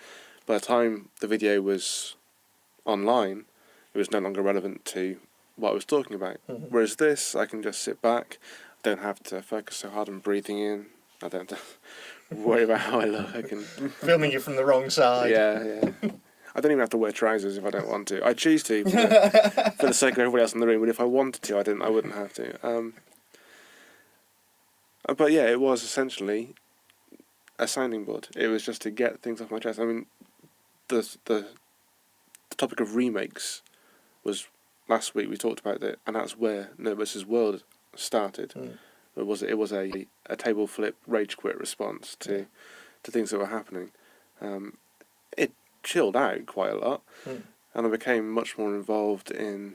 by the time the video was online, it was no longer relevant to what I was talking about. Whereas this, I can just sit back, I don't have to focus so hard on breathing in, I don't have to worry about how I look. I can filming you from the wrong side. Yeah. I don't even have to wear trousers if I don't want to. I choose to for the sake of everybody else in the room. But if I wanted to, I wouldn't have to. But yeah, it was essentially a sounding board. It was just to get things off my chest. I mean, the topic of remakes was last week. We talked about it, and that's where NerdVsWorld started. It was a table flip rage quit response to things that were happening. It chilled out quite a lot, and I became much more involved in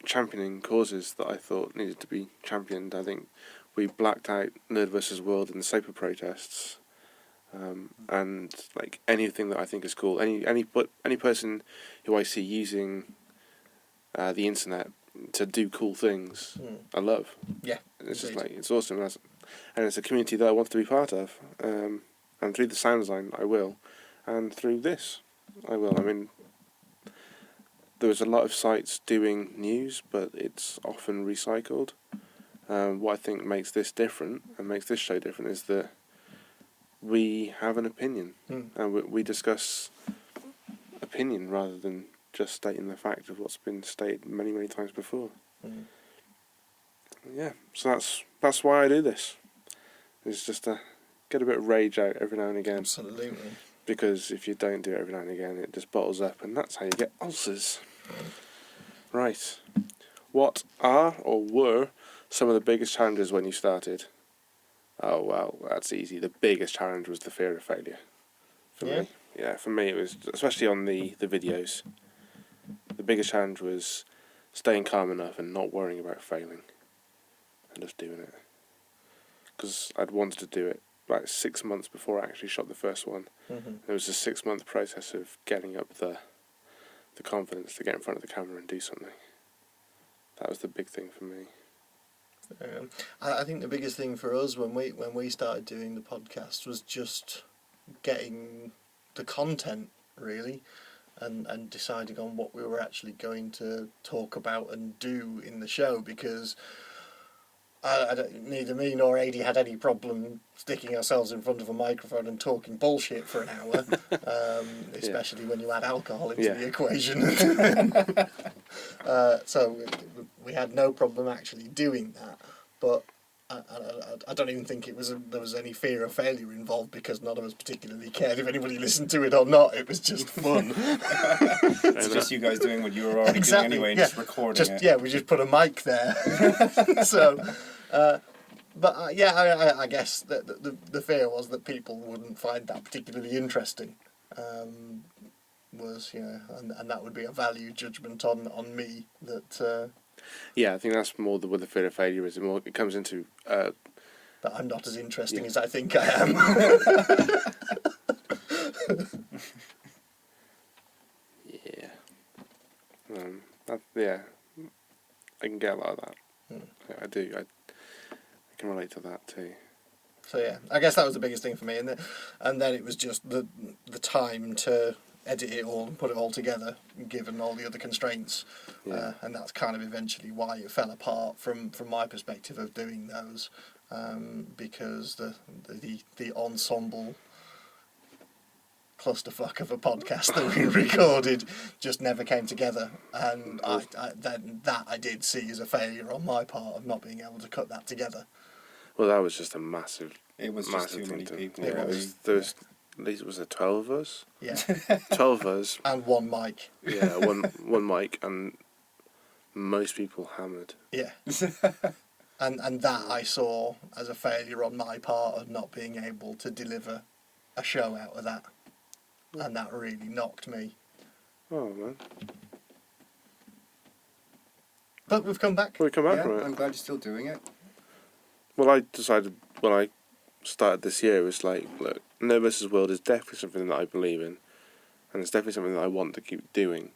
championing causes that I thought needed to be championed. I think we blacked out NerdVsWorld in the Soper protests, and like anything that I think is cool. Any person who I see using the internet to do cool things, I love. Yeah, it's just like, it's awesome, and it's a community that I want to be part of. And through the Sounddesign, I will, and through this, I will. I mean, there was a lot of sites doing news, but it's often recycled. What I think makes this different and makes this show different is that we have an opinion, and we discuss opinion rather than just stating the fact of what's been stated many, many times before. Yeah, so that's why I do this. It's just to get a bit of rage out every now and again. Absolutely. Because if you don't do it every now and again, it just bottles up, and that's how you get ulcers. Right. What are or were some of the biggest challenges when you started? Oh, well, that's easy. The biggest challenge was the fear of failure. For me. Yeah, for me it was, especially on the videos. The biggest challenge was staying calm enough and not worrying about failing. And just doing it. Because I'd wanted to do it like 6 months before I actually shot the first one. It was a 6-month process of getting up the confidence to get in front of the camera and do something. That was the big thing for me. I think the biggest thing for us when we started doing the podcast was just getting the content, really, and deciding on what we were actually going to talk about and do in the show, because neither me nor AD had any problem sticking ourselves in front of a microphone and talking bullshit for an hour, especially when you add alcohol into the equation. So we had no problem actually doing that, but I don't even think there was any fear of failure involved, because none of us particularly cared if anybody listened to it or not. It was just fun. It's just you guys doing what you were already doing anyway, and just recording it. Yeah, we just put a mic there. So, I guess the fear was that people wouldn't find that particularly interesting. And that would be a value judgment on me that. Yeah, I think that's more with the fear of failure. It comes into that I'm not as interesting as I think I am. I can get a lot of that. I do. I can relate to that too. So yeah, I guess that was the biggest thing for me, and then it was just the time to edit it all and put it all together, given all the other constraints, and that's kind of eventually why it fell apart from my perspective of doing those, because the ensemble clusterfuck of a podcast that we recorded just never came together, and I did see as a failure on my part of not being able to cut that together. Well, that was just a massive. It was just too many people. Yeah, there was at least was there 12 of us. Yeah. 12 of us. And one mic. Yeah, one mic, and most people hammered. Yeah. And that I saw as a failure on my part of not being able to deliver a show out of that. And that really knocked me. Oh man. But we've come back. We come back Yeah, from it. I'm glad you're still doing it. Well, I decided when I started this year, it was like, look, NerdVsWorld is definitely something that I believe in, and it's definitely something that I want to keep doing,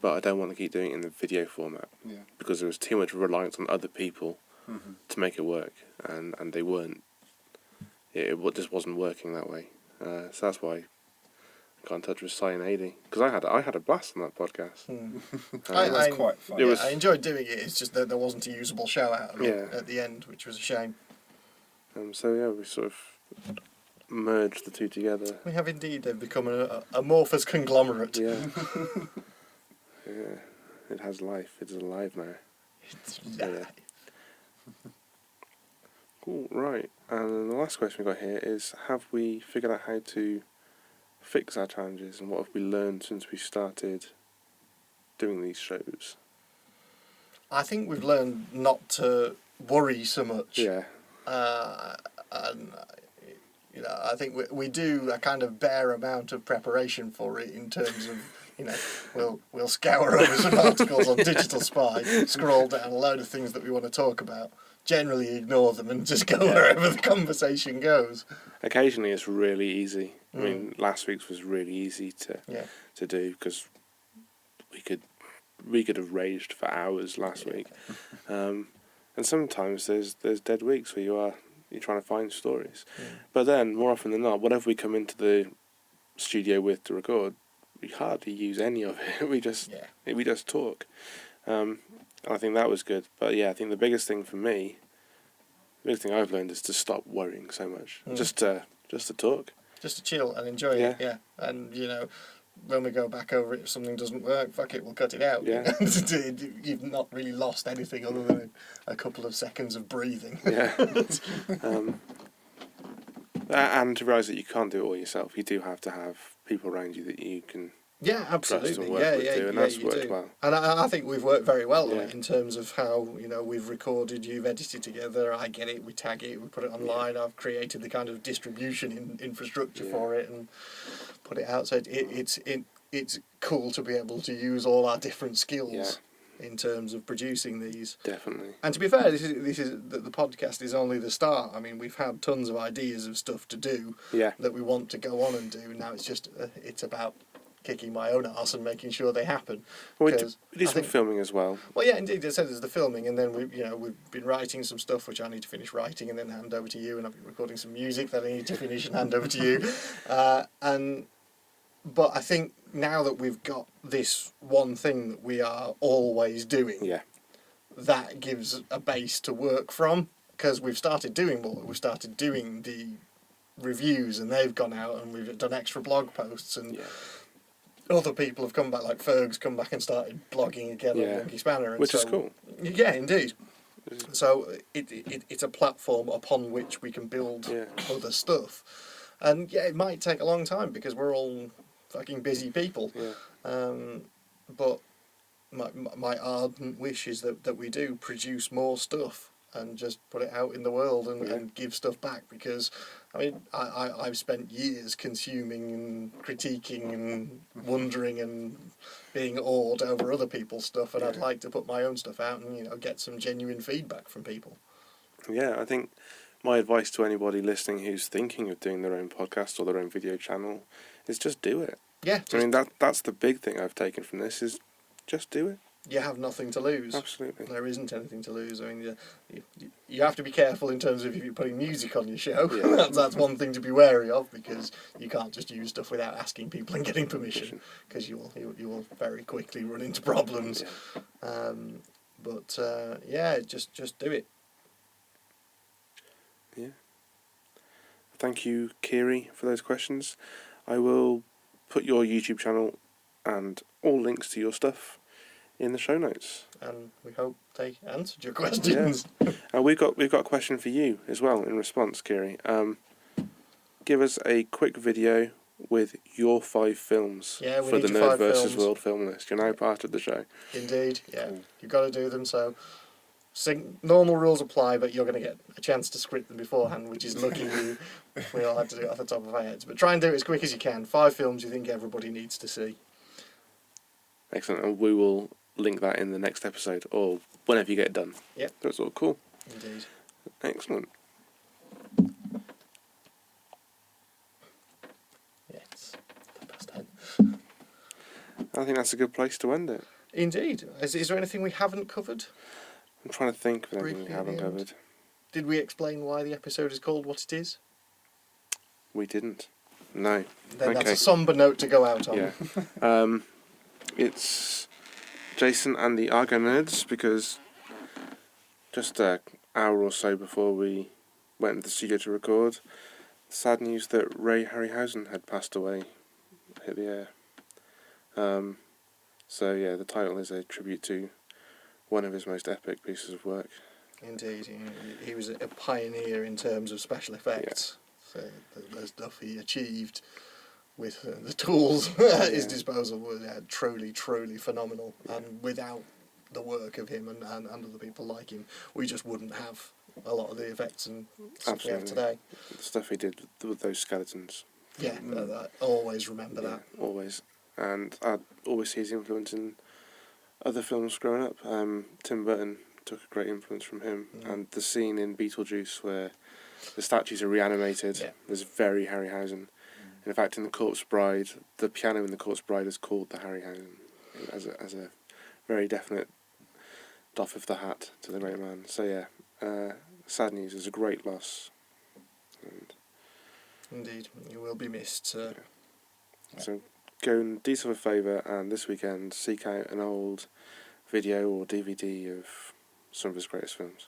but I don't want to keep doing it in the video format, because there was too much reliance on other people to make it work, and they weren't. It just wasn't working that way. So that's why I got in touch with Si and Adi, because I had a blast on that podcast. It was quite fun. I enjoyed doing it. It's just that there wasn't a usable show out of it at the end, which was a shame. So yeah, we sort of merged the two together. We have indeed become an amorphous conglomerate. Yeah. Yeah. It has life. It's alive now. It's Yeah. Cool, right. And the last question we got here is, have we figured out how to fix our challenges, and what have we learned since we started doing these shows? I think we've learned not to worry so much. Yeah. And I think we do a kind of bare amount of preparation for it in terms of, we'll scour over some articles on Digital Spy, scroll down a load of things that we want to talk about, generally ignore them and just go wherever the conversation goes. Occasionally it's really easy. I mean, last week's was really easy to do, because we could have raged for hours last week. And sometimes there's dead weeks where you're trying to find stories. But then, more often than not, whatever we come into the studio with to record, we hardly use any of it. We just talk. And I think that was good. But yeah, I think the biggest thing for me, the biggest thing I've learned is to stop worrying so much. Just to talk. Just to chill and enjoy it, yeah. And, when we go back over it, if something doesn't work, fuck it, we'll cut it out. Yeah. You've not really lost anything other than a couple of seconds of breathing. Yeah. And to realise that you can't do it all yourself. You do have to have people around you that you can absolutely. trust and work with too, and that's worked well. And I think we've worked very well on it in terms of how, we've recorded, you've edited together, I get it, we tag it, we put it online, I've created the kind of distribution infrastructure for it and put it out. So it's cool to be able to use all our different skills in terms of producing these. Definitely. And to be fair, this is the podcast is only the start. I mean, we've had tons of ideas of stuff to do that we want to go on and do. Now it's just it's about kicking my own arse and making sure they happen. Well, we do some filming as well. Well, yeah, indeed. As I said, there's the filming, and then we've been writing some stuff which I need to finish writing and then hand over to you, and I've been recording some music that I need to finish and hand over to you. But I think now that we've got this one thing that we are always doing, that gives a base to work from, because we've started doing more. We've started doing the reviews, and they've gone out, and we've done extra blog posts, and other people have come back, like Ferg's come back and started blogging again on Monkey Spanner. And which is cool. Yeah, indeed. So it's a platform upon which we can build other stuff. And it might take a long time because we're all fucking busy people. But my ardent wish is that we do produce more stuff and just put it out in the world and give stuff back, because I mean I've spent years consuming and critiquing and wondering and being awed over other people's stuff, and I'd like to put my own stuff out and get some genuine feedback from people. Yeah, I think my advice to anybody listening who's thinking of doing their own podcast or their own video channel is just do it. Yeah. I mean that's the big thing I've taken from this, is just do it. You have nothing to lose. Absolutely. There isn't anything to lose. I mean, you have to be careful in terms of if you're putting music on your show. Yeah. That's one thing to be wary of, because you can't just use stuff without asking people and getting permission, because you will very quickly run into problems. Yeah. Just do it. Yeah. Thank you, Kiri, for those questions. I will put your YouTube channel and all links to your stuff in the show notes. And we hope they answered your questions. And we've got a question for you as well in response, Kiri. Give us a quick video with your 5 films Yeah, we for need the your Nerd 5 versus films. World film list. You're now part of the show. Indeed, yeah. You've got to do them, so normal rules apply, but you're going to get a chance to script them beforehand, which is lucky you. We all had to do it off the top of our heads. But try and do it as quick as you can. 5 films you think everybody needs to see. Excellent. And we will link that in the next episode or whenever you get it done. Yep. That's all cool. Indeed. Excellent. Yeah, it's 10:10. I think that's a good place to end it. Indeed. Is there anything we haven't covered? I'm trying to think of anything we Briefly at haven't the end. covered. Did we explain why the episode is called what it is? We didn't. No. Then that's Okay. a somber note to go out on. Yeah. It's Jason and the Argonerds, because just an hour or so before we went into the studio to record, sad news that Ray Harryhausen had passed away hit the air. So yeah, the title is a tribute to one of his most epic pieces of work. Indeed. He was a pioneer in terms of special effects. So the stuff he achieved with the tools at his disposal was truly, truly phenomenal. And without the work of him and other people like him, we just wouldn't have a lot of the effects and stuff we have today. The stuff he did with those skeletons. Yeah, I always remember that. Always. And I always see his influence in other films growing up. Tim Burton took a great influence from him. And the scene in Beetlejuice where the statues are reanimated is very Harryhausen. And in fact, in The Corpse Bride, the piano in The Corpse Bride is called the Harryhausen, as a very definite doff of the hat to the great man. So yeah, sad news. It's a great loss. And Indeed, you will be missed, sir. so go and do yourself a favour, and this weekend seek out an old video or DVD of some of his greatest films.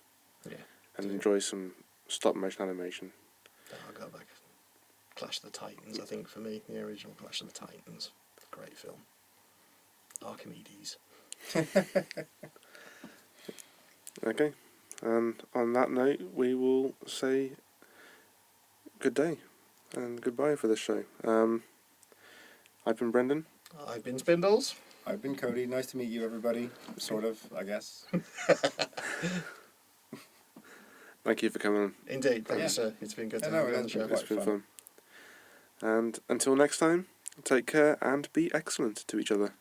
Yeah. And enjoy some stop motion animation. Then I'll go back. Clash of the Titans, I think, for me. The original Clash of the Titans. Great film. Archimedes. Okay. And on that note, we will say good day and goodbye for this show. I've been Brendan. I've been Spindles. I've been Cody. Nice to meet you, everybody. Sort of, I guess. Thank you for coming on. Indeed, thank you, sir. It's been good to have you on the show. It's been fun. And until next time, take care and be excellent to each other.